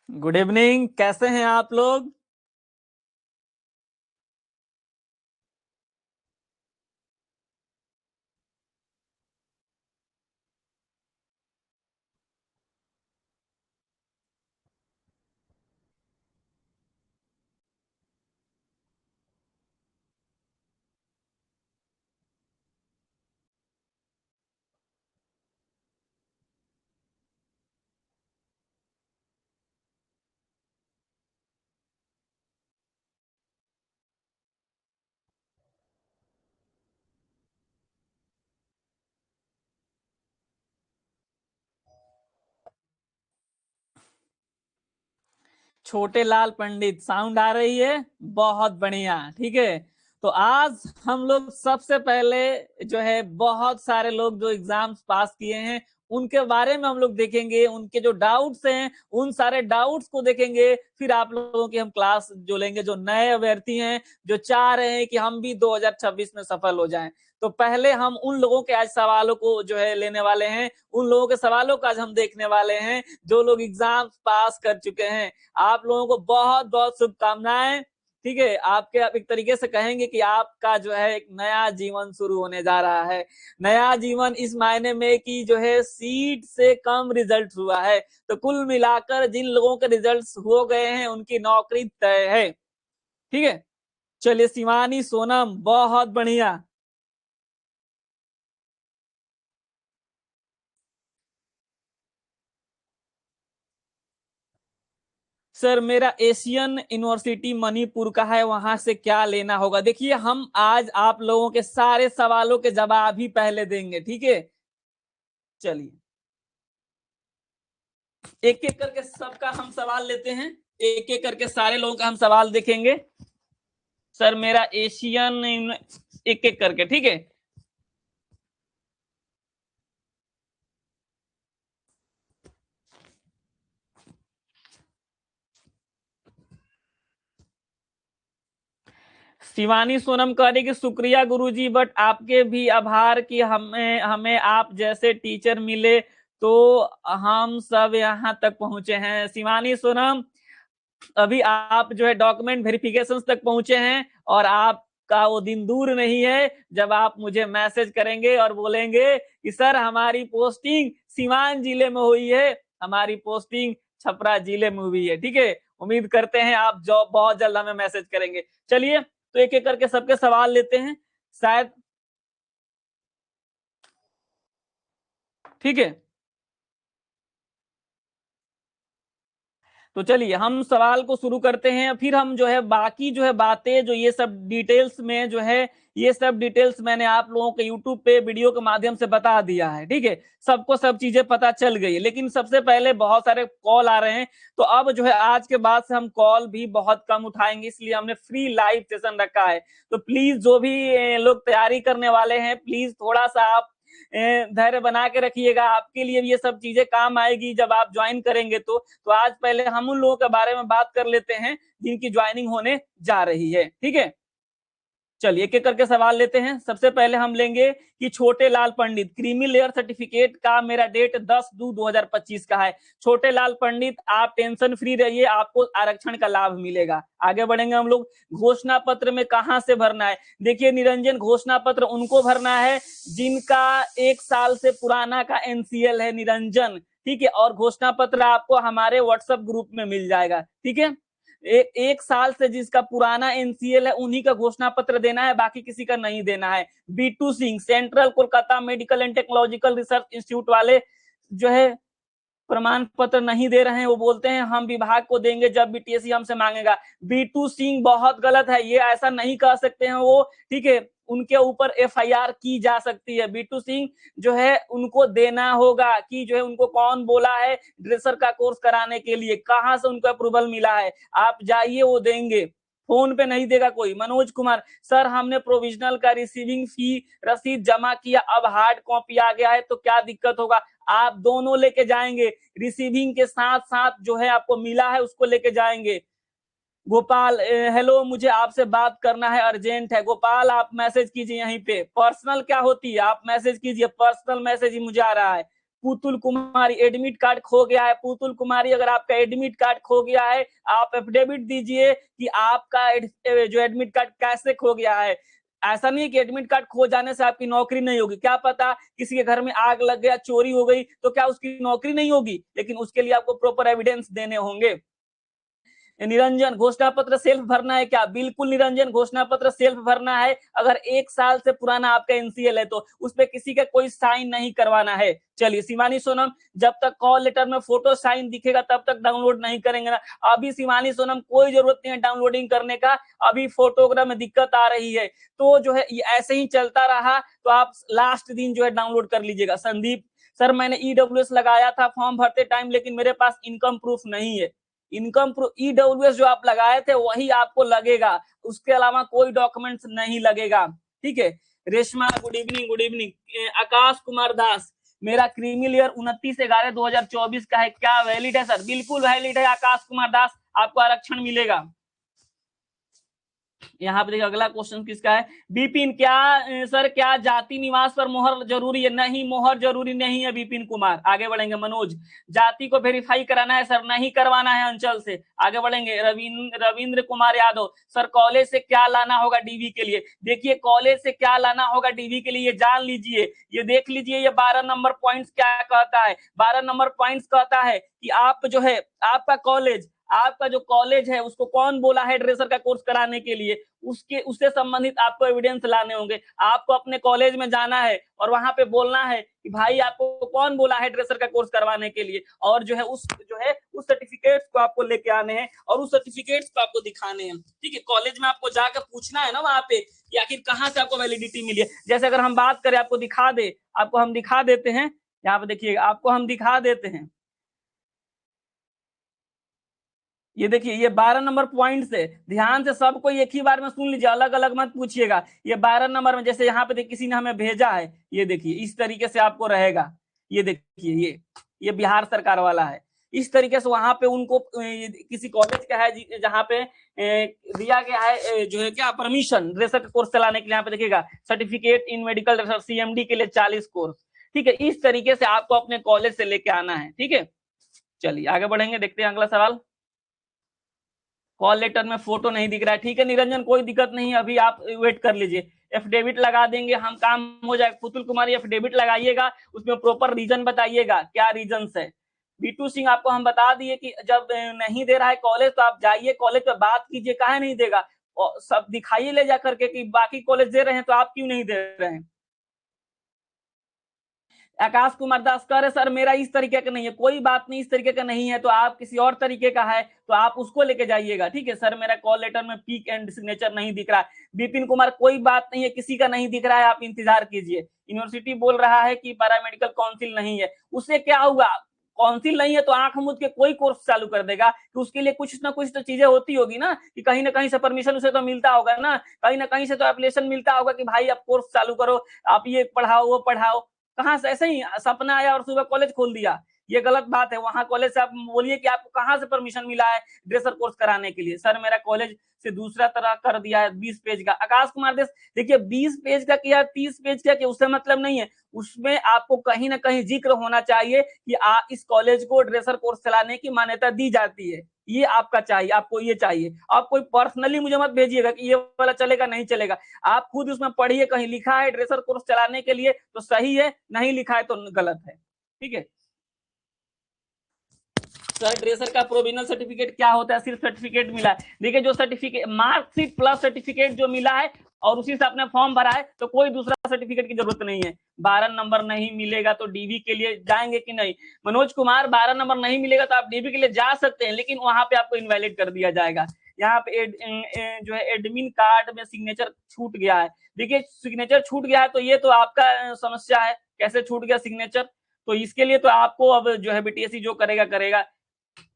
Good evening, कैसे हैं आप लोग। छोटे लाल पंडित साउंड आ रही है। बहुत बढ़िया, ठीक है। तो आज हम लोग सबसे पहले जो है बहुत सारे लोग जो एग्जाम्स पास किए हैं उनके बारे में हम लोग देखेंगे, उनके जो डाउट्स हैं उन सारे डाउट्स को देखेंगे। फिर आप लोगों की हम क्लास जो लेंगे, जो नए अभ्यर्थी हैं जो चाह रहे हैं कि हम भी 2026 में सफल हो जाएं। तो पहले हम उन लोगों के आज सवालों को जो है लेने वाले हैं, उन लोगों के सवालों को आज हम देखने वाले हैं जो लोग एग्जाम पास कर चुके हैं। आप लोगों को बहुत बहुत शुभकामनाएं। ठीक है, आपके आप एक तरीके से कहेंगे कि आपका जो है एक नया जीवन शुरू होने जा रहा है। नया जीवन इस मायने में कि जो है सीट से कम रिजल्ट हुआ है, तो कुल मिलाकर जिन लोगों के रिजल्ट्स हो गए हैं उनकी नौकरी तय है। ठीक है, चलिए शिवानी सोनम, बहुत बढ़िया। सर मेरा एशियन यूनिवर्सिटी मणिपुर का है, वहां से क्या लेना होगा। देखिए, हम आज आप लोगों के सारे सवालों के जवाब ही पहले देंगे, ठीक है। चलिए, एक एक करके सबका हम सवाल लेते हैं। एक एक करके सारे लोगों का हम सवाल देखेंगे। सर मेरा एशियन, एक एक करके, ठीक है। शिवानी सोनम कह रही कि शुक्रिया गुरुजी, बट आपके भी आभार कि हमें हमें आप जैसे टीचर मिले तो हम सब यहाँ तक पहुंचे हैं। शिवानी सोनम, अभी आप जो है डॉक्यूमेंट वेरिफिकेशन तक पहुंचे हैं और आपका वो दिन दूर नहीं है जब आप मुझे मैसेज करेंगे और बोलेंगे कि सर हमारी पोस्टिंग सिवान जिले में हुई है, हमारी पोस्टिंग छपरा जिले में हुई है। ठीक है, उम्मीद करते हैं आप जॉब बहुत जल्द हमें मैसेज करेंगे। चलिए, तो एक एक करके सबके सवाल लेते हैं शायद। ठीक है, तो चलिए हम सवाल को शुरू करते हैं, फिर हम जो है बाकी जो है बातें जो ये सब डिटेल्स में जो है, ये सब डिटेल्स मैंने आप लोगों के यूट्यूब पे वीडियो के माध्यम से बता दिया है। ठीक है, सबको सब चीजें पता चल गई है, लेकिन सबसे पहले बहुत सारे कॉल आ रहे हैं, तो अब जो है आज के बाद से हम कॉल भी बहुत कम उठाएंगे, इसलिए हमने फ्री लाइव सेशन रखा है। तो प्लीज जो भी लोग तैयारी करने वाले हैं, प्लीज थोड़ा सा आप धैर्य बना के रखिएगा। आपके लिए भी ये सब चीजें काम आएगी जब आप ज्वाइन करेंगे। तो आज पहले हम उन लोगों के बारे में बात कर लेते हैं जिनकी ज्वाइनिंग होने जा रही है। ठीक है, चलिए एक एक करके सवाल लेते हैं। सबसे पहले हम लेंगे कि छोटे लाल पंडित, क्रीमी लेयर सर्टिफिकेट का मेरा डेट 10/2/2025 का है। छोटे लाल पंडित, आप टेंशन फ्री रहिए, आपको आरक्षण का लाभ मिलेगा। आगे बढ़ेंगे हम लोग। घोषणा पत्र में कहां से भरना है। देखिए निरंजन, घोषणा पत्र उनको भरना है जिनका 1 साल से पुराना का एनसीएल है, निरंजन। ठीक है, और घोषणा पत्र आपको हमारे व्हाट्सएप ग्रुप में मिल जाएगा। ठीक है, 1 साल से जिसका पुराना एनसीएल है उन्हीं का घोषणा पत्र देना है, बाकी किसी का नहीं देना है। Bittu Singh, central Kolkata medical and technological research institute वाले जो है प्रमाण पत्र नहीं दे रहे हैं, वो बोलते हैं हम विभाग को देंगे जब बीटीएससी हमसे मांगेगा। बीटू सिंह बहुत गलत है, ये ऐसा नहीं कह सकते हैं वो। ठीक है, उनके ऊपर एफआईआर की जा सकती है। बीटू सिंह जो है उनको देना होगा कि जो है उनको कौन बोला है ड्रेसर का कोर्स कराने के लिए, कहां से उनको अप्रूवल मिला है, आप जाइए वो देंगे। फोन पे नहीं देगा कोई। मनोज कुमार, सर हमने प्रोविजनल का रिसीविंग फी रसीद जमा किया, अब हार्ड कॉपी आ गया है तो क्या दिक्कत होगा। आप दोनों लेके जाएंगे, रिसीविंग के साथ साथ जो है आपको मिला है उसको लेके जाएंगे। गोपाल, हेलो, मुझे आपसे बात करना है, अर्जेंट है। गोपाल आप मैसेज कीजिए, यहीं पे पर्सनल क्या होती है आप मैसेज कीजिए, पर्सनल मैसेज ही मुझे आ रहा है। पुतुल कुमारी एडमिट कार्ड खो गया है, पुतुल कुमारी अगर आपका एडमिट कार्ड खो गया है, आप एफिडेविट दीजिए कि आपका जो एडमिट कार्ड कैसे खो गया है। ऐसा नहीं है कि एडमिट कार्ड खो जाने से आपकी नौकरी नहीं होगी, क्या पता किसी के घर में आग लग गया, चोरी हो गई, तो क्या उसकी नौकरी नहीं होगी? लेकिन उसके लिए आपको प्रॉपर एविडेंस देने होंगे। निरंजन, घोषणा पत्र सेल्फ भरना है क्या? बिल्कुल निरंजन, घोषणा पत्र सेल्फ भरना है। अगर 1 साल से पुराना आपका एनसीएल है तो उस पे किसी का कोई साइन नहीं करवाना है। चलिए शिवानी सोनम, जब तक कॉल लेटर में फोटो साइन दिखेगा तब तक डाउनलोड नहीं करेंगे ना। अभी शिवानी सोनम कोई जरूरत नहीं है डाउनलोडिंग करने का, अभी फोटोग्राफ में दिक्कत आ रही है, तो जो है ये ऐसे ही चलता रहा तो आप लास्ट दिन जो है डाउनलोड कर लीजिएगा। संदीप, सर मैंने ईडब्ल्यूएस लगाया था फॉर्म भरते टाइम, लेकिन मेरे पास इनकम प्रूफ नहीं है। इनकम प्रूफ ईडब्ल्यूएस जो आप लगाए थे वही आपको लगेगा, उसके अलावा कोई डॉक्यूमेंट्स नहीं लगेगा। ठीक है। Reshma, good evening, good evening. Akash Kumar Das, मेरा क्रीमी लेयर 29/11/2024 का है, क्या वैलिड है सर? बिल्कुल वैलिड है आकाश कुमार दास, आपको आरक्षण मिलेगा। यहाँ पे देखिए अगला क्वेश्चन किसका है। विपिन, क्या सर क्या जाति निवास पर मोहर जरूरी है? नहीं, मोहर जरूरी नहीं है विपिन कुमार। आगे बढ़ेंगे। मनोज, जाति को वेरीफाई कराना है सर? नहीं करवाना है अंचल से। आगे बढ़ेंगे। रविंद्र कुमार यादव, सर कॉलेज से क्या लाना होगा डीवी के लिए? देखिए कॉलेज से क्या लाना होगा डीवी के लिए ये जान लीजिए, ये देख लीजिए। ये 12 नंबर पॉइंट्स क्या कहता है? 12 नंबर पॉइंट्स कहता है कि आप जो है आपका जो कॉलेज है उसको कौन बोला है ड्रेसर का कोर्स कराने के लिए, उससे संबंधित आपको एविडेंस लाने होंगे। आपको अपने कॉलेज में जाना है और वहां पे बोलना है कि भाई आपको कौन बोला है ड्रेसर का कोर्स करवाने के लिए, और जो है उस सर्टिफिकेट्स को आपको लेके आने हैं और उस सर्टिफिकेट्स को आपको दिखाने हैं। ठीक है, कॉलेज में आपको जाकर पूछना है ना वहां पे कि आखिर कहाँ से आपको वैलिडिटी मिली है। जैसे अगर हम बात करें, आपको हम दिखा देते हैं, यहाँ पे देखिए आपको हम दिखा देते हैं। ये देखिए ये 12 नंबर पॉइंट से ध्यान से सबको एक ही बार में सुन लीजिए, अलग अलग मत पूछिएगा। ये 12 नंबर में जैसे यहाँ पे देखिए किसी ने हमें भेजा है, ये देखिए इस तरीके से आपको रहेगा। ये देखिए ये बिहार सरकार वाला है। इस तरीके से वहां पे उनको किसी कॉलेज का है जहाँ पे दिया गया है जो है क्या परमिशन ड्रेसर का कोर्स चलाने के लिए। यहाँ पे देखिएगा certificate in medical dresser CMD के लिए 40 कोर्स। ठीक है, इस तरीके से आपको अपने कॉलेज से लेके आना है। ठीक है, चलिए आगे बढ़ेंगे, देखते हैं अगला सवाल। कॉल लेटर में फोटो नहीं दिख रहा है, ठीक है निरंजन, कोई दिक्कत नहीं है, अभी आप वेट कर लीजिए, एफिडेविट लगा देंगे हम, काम हो जाएगा। पुतुल कुमारी एफिडेविट लगाइएगा, उसमें प्रॉपर रीजन बताइएगा क्या रीजन है। बीटू सिंह, आपको हम बता दिए कि जब नहीं दे रहा है कॉलेज तो आप जाइए कॉलेज पर बात कीजिए, काहे नहीं देगा, और सब दिखाइए ले जा करके कि बाकी कॉलेज दे रहे हैं तो आप क्यों नहीं दे रहे हैं। आकाश कुमार दास कह रहे सर मेरा इस तरीके का नहीं है, कोई बात नहीं, इस तरीके का नहीं है तो आप किसी और तरीके का है तो आप उसको लेके जाइएगा। ठीक है सर, मेरा कॉल लेटर में पीक एंड सिग्नेचर नहीं दिख रहा है। विपिन कुमार, कोई बात नहीं है, किसी का नहीं दिख रहा है, आप इंतजार कीजिए। यूनिवर्सिटी बोल रहा है कि पैरामेडिकल काउंसिल नहीं है, उससे क्या हुआ, काउंसिल नहीं है तो आंख मूंद के कोई कोर्स चालू कर देगा कि उसके लिए कुछ ना कुछ तो चीजें होती होगी ना, कि कहीं ना कहीं से परमिशन उसे तो मिलता होगा ना, कहीं ना कहीं से तो एप्लीकेशन मिलता होगा कि भाई आप कोर्स चालू करो, आप ये पढ़ाओ वो पढ़ाओ। कहाँ से ऐसे ही सपना आया और सुबह कॉलेज खोल दिया, ये गलत बात है। वहां कॉलेज से आप बोलिए कि आपको कहाँ से परमिशन मिला है ड्रेसर कोर्स कराने के लिए। सर मेरा कॉलेज से दूसरा तरह कर दिया है 20 पेज का। आकाश कुमार देश, देखिए 20 पेज का किया 30 पेज का किया उससे मतलब नहीं है, उसमें आपको कहीं ना कहीं जिक्र होना चाहिए कि इस कॉलेज को ड्रेसर कोर्स चलाने की मान्यता दी जाती है, ये आपका चाहिए, आपको ये चाहिए। आप कोई पर्सनली मुझे मत भेजिएगा कि ये वाला चलेगा नहीं चलेगा, आप खुद उसमें पढ़िए, कहीं लिखा है ड्रेसर कोर्स चलाने के लिए तो सही है, नहीं लिखा है तो गलत है। ठीक है सर, ड्रेसर का प्रोविजनल सर्टिफिकेट क्या होता है? सिर्फ सर्टिफिकेट मिला है। देखिए जो सर्टिफिकेट मार्कशीट प्लस सर्टिफिकेट जो मिला है और उसी से आपने फॉर्म भरा है तो कोई दूसरा सर्टिफिकेट की जरूरत नहीं है। 12 नंबर नहीं मिलेगा तो डीबी के लिए जाएंगे कि नहीं? मनोज कुमार, 12 नंबर नहीं मिलेगा तो आप डीबी के लिए जा सकते हैं, लेकिन वहां पे आपको इनवैलिड कर दिया जाएगा। यहाँ पे जो है एडमिन कार्ड में सिग्नेचर छूट गया है। देखिए सिग्नेचर छूट गया है तो ये तो आपका समस्या है, कैसे छूट गया सिग्नेचर, तो इसके लिए तो आपको अब जो है बीटीएससी जो करेगा करेगा।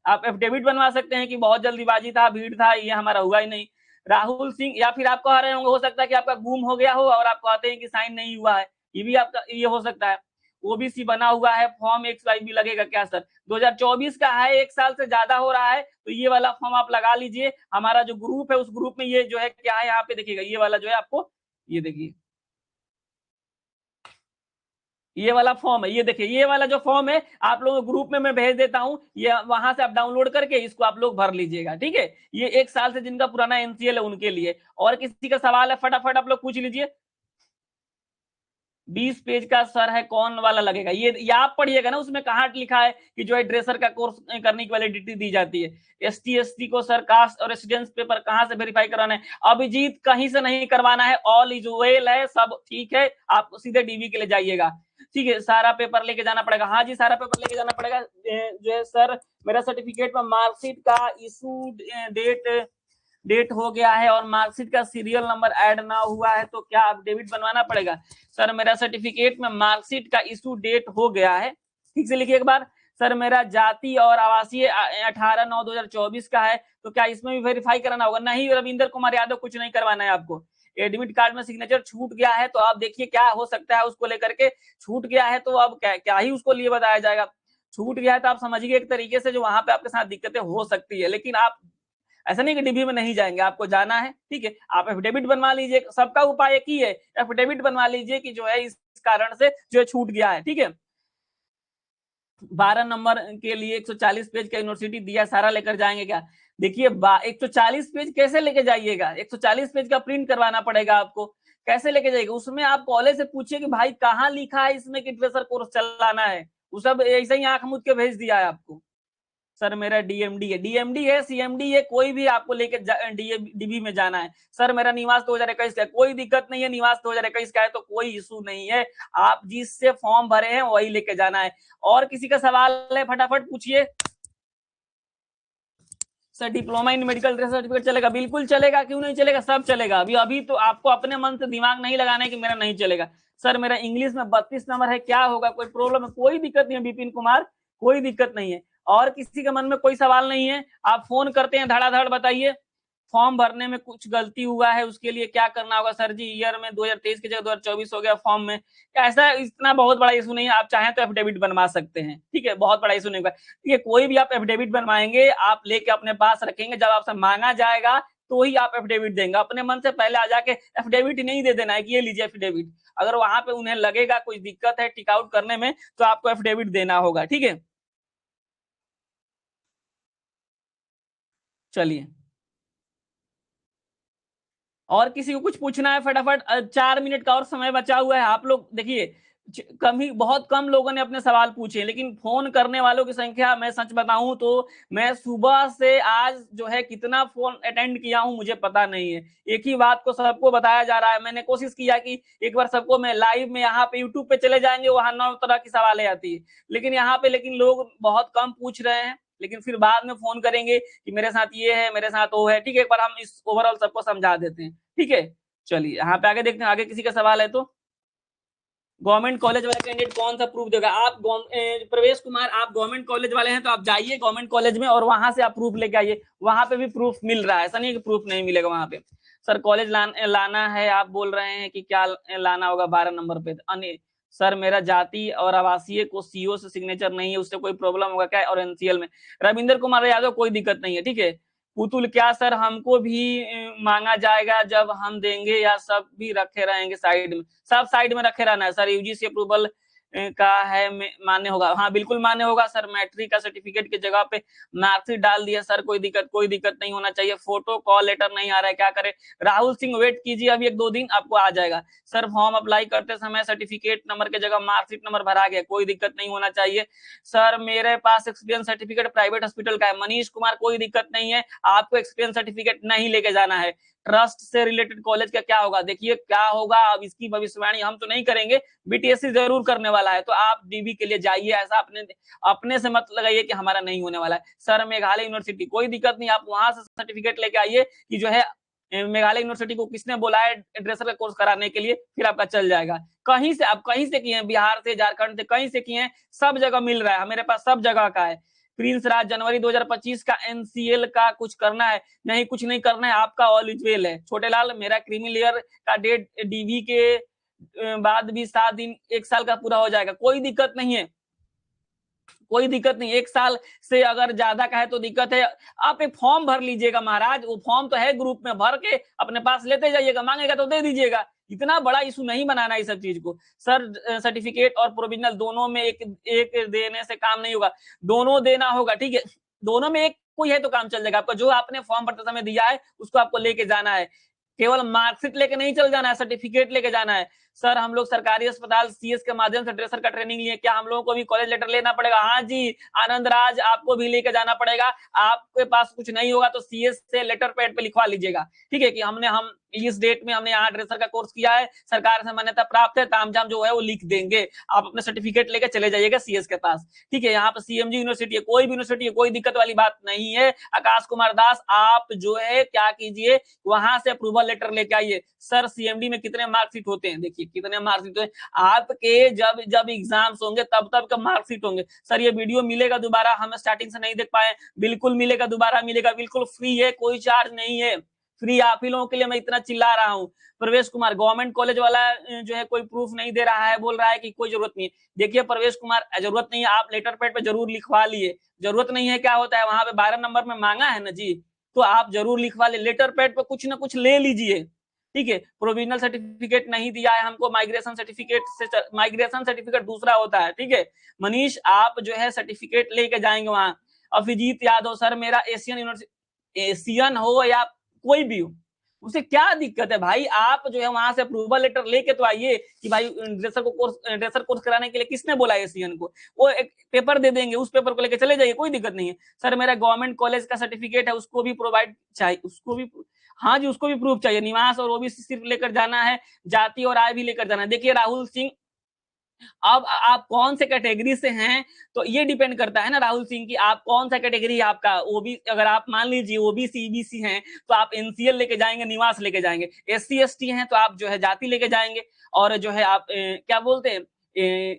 आप एफिडेविट बनवा सकते हैं कि बहुत जल्दीबाजी था, भीड़ था, ये हमारा हुआ ही नहीं। राहुल सिंह, या फिर आप कह रहे होंगे हो सकता है कि आपका गुम हो गया हो और आप कहते हैं कि साइन नहीं हुआ है, ये भी आपका ये हो सकता है। ओबीसी बना हुआ है, फॉर्म XYB भी लगेगा क्या सर? 2024 का है, 1 साल से ज्यादा हो रहा है तो ये वाला फॉर्म आप लगा लीजिए। हमारा जो ग्रुप है उस ग्रुप में ये जो है क्या है, यहाँ पे देखिएगा ये वाला जो है आपको, ये देखिए ये वाला फॉर्म है, ये देखिए ये वाला जो फॉर्म है आप लोगों को ग्रुप में मैं भेज देता हूं, ये वहां से आप डाउनलोड करके इसको आप लोग भर लीजिएगा, ठीक है। ये 1 साल से जिनका पुराना एनसीएल है उनके लिए। और किसी का सवाल है फटाफट आप लोग पूछ लीजिए। 20 पेज का सर है, कौन वाला लगेगा? ये आप पढ़िएगा ना, उसमें कहाँ लिखा है कि जो है ड्रेसर का कोर्स करने की वैलिडिटी दी जाती है। एसटी को सर कास्ट और रेसिडेंस पेपर कहाँ से वेरीफाई कराना है? अभिजीत कहीं से नहीं करवाना है, ऑल इज वेल है, सब ठीक है, आप सीधे डीवी के लिए जाइएगा, ठीक है। सारा पेपर लेके जाना पड़ेगा, हाँ जी सारा पेपर लेके जाना पड़ेगा। जो है सर मेरा सर्टिफिकेट में मार्कशीट का इशू डेट हो गया है और मार्कशीट का सीरियल नंबर ऐड ना हुआ है तो क्या अपडेट बनवाना पड़ेगा? सर मेरा सर्टिफिकेट में मार्कशीट का इशू डेट हो गया है, ठीक से लिखिए एक बार। सर मेरा जाति और आवासीय 18/9/2024 का है, तो क्या इसमें भी वेरीफाई कराना होगा? नहीं रविंदर कुमार यादव, कुछ नहीं करवाना है आपको। एडमिट कार्ड में सिग्नेचर छूट गया है तो आप देखिए क्या हो सकता है उसको लेकर के। छूट गया है तो अब क्या ही उसको लिए बताया जाएगा। छूट गया है तो आप समझिए एक तरीके से जो वहां पे आपके साथ दिक्कतें हो सकती है, लेकिन आप ऐसा नहीं कि डीबी में नहीं जाएंगे, आपको जाना है, ठीक है। आप एफिडेविट बनवा लीजिए, सबका उपाय एक ही है, एफिडेविट बनवा लीजिए कि जो है इस कारण से जो है छूट गया है, ठीक है। 12 नंबर के लिए 140 पेज का यूनिवर्सिटी दिया, सारा लेकर जाएंगे क्या? देखिए 140 पेज कैसे लेके जाइएगा? 140 पेज का प्रिंट करवाना पड़ेगा आपको, कैसे लेके जाइएगा? उसमें आप कॉलेज से पूछिए कि भाई कहाँ लिखा है इसमें कि ड्रेसर कोर्स चलाना है, वो सब ऐसे ही आंख मूंद के भेज दिया है आपको। सर मेरा डीएमडी है, डीएमडी है, सीएमडी है, कोई भी आपको लेके डीबी में जाना है। सर मेरा निवास 2021 का है, कोई दिक्कत नहीं है, निवास 2021 का है तो कोई इशू नहीं है, आप जिससे फॉर्म भरे हैं वही लेके जाना है। और किसी का सवाल है फटाफट पूछिए। Sir diploma in medical certificate चलेगा? बिल्कुल चलेगा, क्यों नहीं चलेगा, सब चलेगा। अभी अभी तो आपको अपने मन से दिमाग नहीं लगाना है कि मेरा नहीं चलेगा। सर मेरा इंग्लिश में 32 नंबर है, क्या होगा, कोई प्रॉब्लम है? कोई दिक्कत नहीं है विपिन कुमार, कोई दिक्कत नहीं है। और किसी के मन में कोई सवाल नहीं है, आप फोन करते हैं धड़ाधड़ बताइए। फॉर्म भरने में कुछ गलती हुआ है उसके लिए क्या करना होगा? सर जी ईयर में 2023 की जगह 2024 हो गया फॉर्म में, ऐसा इतना बहुत बड़ा इशू नहीं है, आप चाहें तो एफिडेविट बनवा सकते हैं, ठीक है, बहुत बड़ा इशू नहीं होगा, ठीक है। कोई भी आप एफिडेविट बनवाएंगे आप लेके अपने पास रखेंगे, जब आपसे मांगा जाएगा तो ही आप एफिडेविट देंगे। अपने मन से पहले आ जाके एफिडेविट नहीं दे देना है कि ये लीजिए एफिडेविट। अगर वहां पे उन्हें लगेगा कोई दिक्कत है टिक आउट करने में तो आपको एफिडेविट देना होगा, ठीक है। चलिए और किसी को कुछ पूछना है फटाफट, 4 मिनट का और समय बचा हुआ है। आप लोग देखिए कम ही, बहुत कम लोगों ने अपने सवाल पूछे, लेकिन फोन करने वालों की संख्या मैं सच बताऊं तो मैं सुबह से आज जो है कितना फोन अटेंड किया हूं मुझे पता नहीं है। एक ही बात को सबको बताया जा रहा है। मैंने कोशिश किया कि एक बार सबको मैं लाइव में यहाँ पे यूट्यूब पे चले जाएंगे, वहां 9 तरह की सवालें आती है, लेकिन यहाँ पे लेकिन लोग बहुत कम पूछ रहे हैं, लेकिन फिर बाद में फोन करेंगे कि मेरे साथ ये है, मेरे साथ वो है, ठीक है। एक बार हम इस ओवरऑल सबको समझा देते हैं, ठीक है। चलिए यहाँ पे आगे देखते हैं, आगे किसी का सवाल है तो। गवर्नमेंट कॉलेज वाला कैंडिडेट कौन सा प्रूफ देगा? आप प्रवेश कुमार, आप गवर्नमेंट कॉलेज वाले हैं तो आप जाइए गवर्नमेंट कॉलेज में और वहां से आप प्रूफ लेके आइए, वहां पे भी प्रूफ मिल रहा है, ऐसा नहीं है कि प्रूफ नहीं मिलेगा वहां पे। सर कॉलेज लाना है, आप बोल रहे हैं कि क्या लाना होगा 12 नंबर पे? सर मेरा जाति और आवासीय को सीओ से सिग्नेचर नहीं है, उससे कोई प्रॉब्लम होगा क्या? और एनसीएल में रविंदर कुमार यादव कोई दिक्कत नहीं है, ठीक है। पुतुल क्या सर हमको भी मांगा जाएगा जब हम देंगे या सब भी रखे रहेंगे साइड में? सब साइड में रखे रहना है सर, यूजीसी अप्रूवल का है मान्य होगा, हाँ बिल्कुल मान्य होगा सर। मैट्रिक का सर्टिफिकेट की जगह पे मार्कशीट डाल दिया सर, कोई दिक्कत नहीं होना चाहिए। फोटो कॉल लेटर नहीं आ रहा है, क्या करे? राहुल सिंह वेट कीजिए अभी 1-2 दिन आपको आ जाएगा। सर फॉर्म अप्लाई करते समय सर्टिफिकेट नंबर की जगह मार्कशीट नंबर भरा गया, कोई दिक्कत नहीं होना चाहिए। सर मेरे पास एक्सपीरियंस सर्टिफिकेट प्राइवेट हॉस्पिटल का है। मनीष कुमार कोई दिक्कत नहीं है, आपको एक्सपीरियंस सर्टिफिकेट नहीं लेके जाना है। ट्रस्ट से रिलेटेड कॉलेज का क्या होगा? देखिए क्या होगा अब इसकी भविष्यवाणी हम तो नहीं करेंगे, बीटीएससी जरूर करने वाला है, तो आप डीबी के लिए जाइए, ऐसा अपने से मत लगाइए कि हमारा नहीं होने वाला है। सर मेघालय यूनिवर्सिटी कोई दिक्कत नहीं, आप वहां से सर्टिफिकेट लेके आइए कि जो है मेघालय यूनिवर्सिटी को किसने बोला है ड्रेसर का कोर्स कराने के लिए, फिर आपका चल जाएगा। कहीं से आप कहीं से किए हैं, बिहार से, झारखंड से, कहीं से किए हैं, सब जगह मिल रहा है, मेरे पास सब जगह का है। प्रिंस राज जनवरी 2025 का एनसीएल का कुछ करना है? नहीं कुछ नहीं करना है, आपका ऑल इज वेल है। छोटे लाल मेरा क्रीमी लेयर का डेट डीवी के बाद भी 7 दिन 1 साल का पूरा हो जाएगा, कोई दिक्कत नहीं है। कोई दिक्कत नहीं, 1 साल से अगर ज्यादा का है तो दिक्कत है। आप एक फॉर्म भर लीजिएगा महाराज, वो फॉर्म तो है ग्रुप में, भर के अपने पास लेते जाइएगा, मांगेगा तो दे दीजिएगा। इतना बड़ा इशू नहीं बनाना इस सब चीज को। सर सर्टिफिकेट और प्रोविजनल दोनों में एक एक देने से काम नहीं होगा, दोनों देना होगा, ठीक है। दोनों में एक कोई है तो काम चल जाएगा आपका। जो आपने फॉर्म भरते समय दिया है उसको आपको लेके जाना है, केवल मार्कशीट लेके नहीं चल जाना है, सर्टिफिकेट लेके जाना है। सर हम लोग सरकारी अस्पताल सीएस के माध्यम से ड्रेसर का ट्रेनिंग लिए, क्या हम लोगों को भी कॉलेज लेटर लेना पड़ेगा? हाँ जी आनंद राज, आपको भी लेके जाना पड़ेगा। आपके पास कुछ नहीं होगा तो सीएस से लेटर पैड पे लिखवा लीजिएगा, ठीक है, कि हम इस डेट में हमने यहाँ ड्रेसर का कोर्स किया है, सरकार से मान्यता प्राप्त है, तामझाम जो है वो लिख देंगे। आप अपने सर्टिफिकेट लेके चले जाइएगा सीएस के पास, ठीक है। यहाँ पे सीएमजी यूनिवर्सिटी है, कोई भी यूनिवर्सिटी है, कोई दिक्कत वाली बात नहीं है। आकाश कुमार दास आप जो है क्या कीजिए, वहां से अप्रूवल लेटर लेके आइए। सर सीएमडी में कितने मार्कशीट होते हैं, देखिए कितने मार्कशीट होते हैं आपके, जब जब एग्जाम्स होंगे तब तब का मार्कशीट होंगे। सर ये वीडियो मिलेगा दोबारा, हम स्टार्टिंग से नहीं देख पाए, बिल्कुल मिलेगा, दोबारा मिलेगा, बिल्कुल फ्री है, कोई चार्ज नहीं है, फ्री आप ही लोगों के लिए मैं इतना चिल्ला रहा हूँ। प्रवेश कुमार गवर्नमेंट कॉलेज वाला जो है कोई प्रूफ नहीं दे रहा है, बोल रहा है कि कोई जरूरत नहीं है। देखिए प्रवेश कुमार जरूरत नहीं है, आप लेटर पैड पे जरूर लिखवा लिए, जरूरत नहीं है क्या होता है, वहां पे 12 नंबर में मांगा है ना जी, तो आप जरूर लिखवा ले, लेटर पैड पे कुछ ना कुछ ले लीजिए, ठीक है। प्रोविजनल सर्टिफिकेट नहीं दिया है हमको, माइग्रेशन सर्टिफिकेट से, माइग्रेशन सर्टिफिकेट दूसरा होता है, ठीक है। मनीष आप जो है सर्टिफिकेट लेके जाएंगे वहां। अभिजीत यादव सर मेरा एशियन यूनिवर्सिटी, एशियन हो या कोई भी हो, उसे क्या दिक्कत है भाई, आप जो है वहां से अप्रूवल लेटर लेके तो आइए कि भाई ड्रेसर कोर्स कराने के लिए किसने बोला एशियन को, वो एक पेपर दे देंगे, उस पेपर को लेके चले जाइए, कोई दिक्कत नहीं है। सर मेरा गवर्नमेंट कॉलेज का सर्टिफिकेट है, उसको भी प्रोवाइड चाहिए, उसको भी, हाँ जी उसको भी प्रूफ चाहिए। निवास और ओबीसी सिर्फ लेकर जाना है, जाति और आय भी लेकर जाना है। देखिए राहुल सिंह, अब आप कौन से कैटेगरी से हैं तो ये डिपेंड करता है ना राहुल सिंह की, आप कौन सा कैटेगरी है आपका। ओबी अगर आप मान लीजिए ओबीसी ईबीसी हैं तो आप एनसीएल लेके जाएंगे, निवास लेके जाएंगे। एससी एसटी हैं तो आप जो है जाति लेके जाएंगे, और जो है आप क्या बोलते हैं,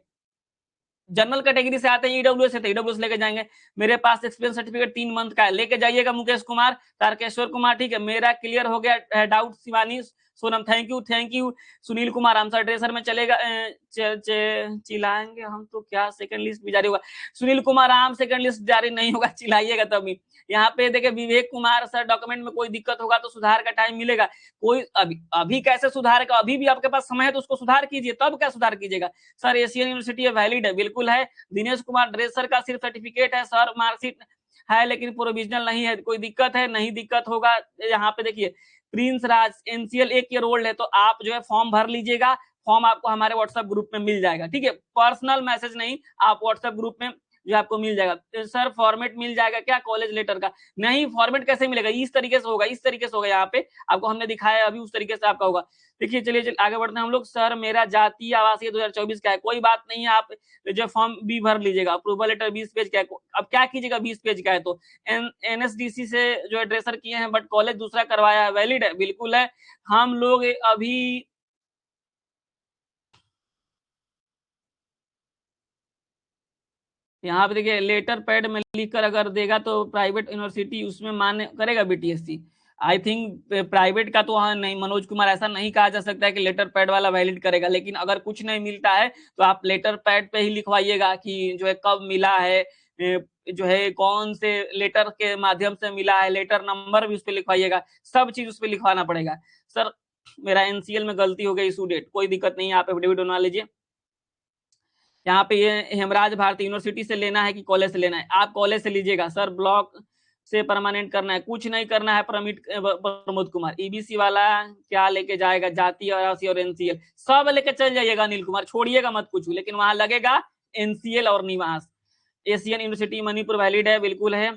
जनरल कैटेगरी से आते हैं ईडब्ल्यूएस से, तो ईडब्ल्यूएस लेके जाएंगे। मेरे पास एक्सपीरियंस सर्टिफिकेट 3 मंथ का है, लेके जाइएगा। मुकेश कुमार, तारकेश्वर कुमार, ठीक है, मेरा क्लियर हो गया doubt. Shivani Sonam thank you, thank you. Sunil Kumar answer dresser में चलेगा, चिल्लाएंगे हम तो क्या सेकंड लिस्ट भी जारी होगा। सुनील कुमार आम सेकंड लिस्ट जारी नहीं होगा, चिल्लाइएगा तभी। यहाँ पे देखिए विवेक कुमार सर, डॉक्यूमेंट में कोई दिक्कत होगा तो सुधार का टाइम मिलेगा। कोई अभी अभी कैसे सुधार का, अभी भी आपके पास समय है तो उसको सुधार कीजिए, तब क्या सुधार कीजिएगा। सर एशियन यूनिवर्सिटी है, वैलिड है, बिल्कुल है। दिनेश कुमार ड्रेसर का सिर्फ सर्टिफिकेट है सर, मार्कशीट है लेकिन प्रोविजनल नहीं है, कोई दिक्कत है, नहीं दिक्कत होगा। यहाँ पे देखिए प्रिंस राज एनसीएल 1 ईयर ओल्ड है, तो आप जो है फॉर्म भर लीजिएगा, फॉर्म आपको हमारे व्हाट्सएप ग्रुप में मिल जाएगा, ठीक है। पर्सनल मैसेज नहीं, आप व्हाट्सएप ग्रुप में जो आपको मिल जाएगा। तो सर फॉर्मेट मिल जाएगा क्या कॉलेज लेटर का? नहीं, फॉर्मेट कैसे मिलेगा, इस तरीके से होगा, इस तरीके से होगा, यहाँ पे आपको हमने दिखाया अभी, उस तरीके से आपका होगा। देखिए चलिए आगे बढ़ते हैं हम लोग। सर मेरा जाति आवासीय 2024 का है, कोई बात नहीं है, आप जो फॉर्म भी भर लीजिएगा। अप्रूवल लेटर 20 पेज का है, अब क्या कीजिएगा 20 पेज का है तो एनएसडीसी से जो है ड्रेसर किए हैं, बट कॉलेज दूसरा करवाया है, वैलिड है, बिल्कुल है। हम लोग अभी यहाँ पे देखिए लेटर पैड में लिखकर अगर देगा तो प्राइवेट यूनिवर्सिटी उसमें मान्य करेगा बीटीएससी। आई थिंक प्राइवेट का तो हाँ नहीं, मनोज कुमार ऐसा नहीं कहा जा सकता है कि लेटर पैड वाला वैलिड करेगा, लेकिन अगर कुछ नहीं मिलता है तो आप लेटर पैड पे ही लिखवाइएगा कि जो है कब मिला है, जो है कौन से लेटर के माध्यम से मिला है, लेटर नंबर भी उस पर लिखवाइएगा, सब चीज उस पर लिखवाना पड़ेगा। सर मेरा एनसीएल में गलती हो गई, इशू डेट, कोई दिक्कत नहीं है, आप एफिडेविट बनवा लीजिए। यहाँ पे ये हेमराज भारती यूनिवर्सिटी से लेना है कि कॉलेज से लेना है, आप कॉलेज से लीजिएगा। सर ब्लॉक से परमानेंट करना है, कुछ नहीं करना है। प्रमोद कुमार ईबीसी वाला क्या लेके जाएगा, जाति और एनसीएल सब लेके चल जाइएगा। अनिल कुमार छोड़िएगा मत कुछ, लेकिन वहां लगेगा एनसीएल और निवास। एशियन यूनिवर्सिटी मणिपुर वैलिड है, बिल्कुल है।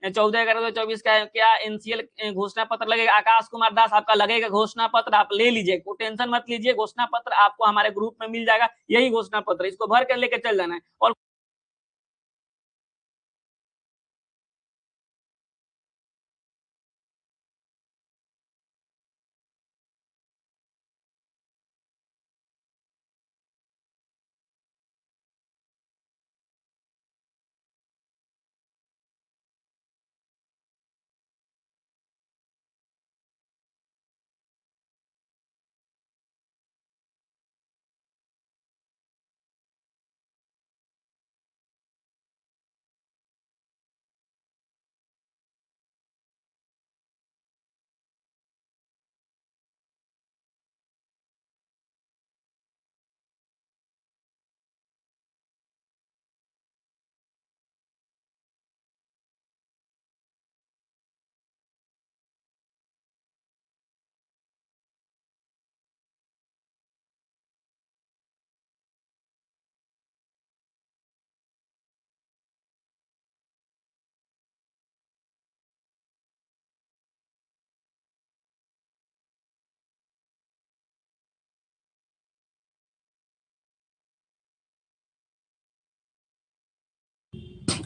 14/11/2024 का क्या एनसीएल घोषणा पत्र लगेगा? आकाश कुमार दास आपका लगेगा घोषणा पत्र, आप ले लीजिए, टेंशन मत लीजिए, घोषणा पत्र आपको हमारे ग्रुप में मिल जाएगा, यही घोषणा पत्र, इसको भर कर लेके चल जाना है। और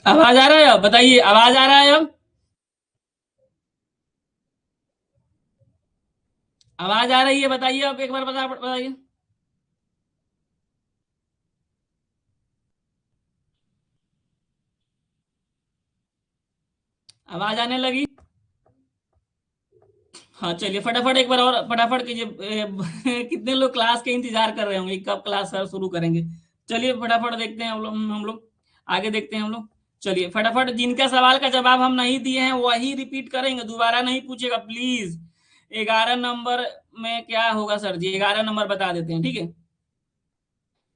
आवाज आ रहा है? अब बताइए, आवाज आ रहा है अब? आवाज आ रही है? बताइए अब एक बार, बताइए। आवाज आने लगी? हाँ चलिए, फटाफट एक बार और फटाफट कीजिए। कितने लोग क्लास के इंतजार कर रहे होंगे, कब क्लास सर शुरू करेंगे। चलिए फटाफट देखते हैं हम लोग आगे देखते हैं हम लोग। चलिए फटाफट, जिनका सवाल का जवाब हम नहीं दिए हैं वही रिपीट करेंगे, दोबारा नहीं पूछेगा प्लीज। 11 नंबर में क्या होगा सर जी? 11 नंबर बता देते हैं, ठीक है।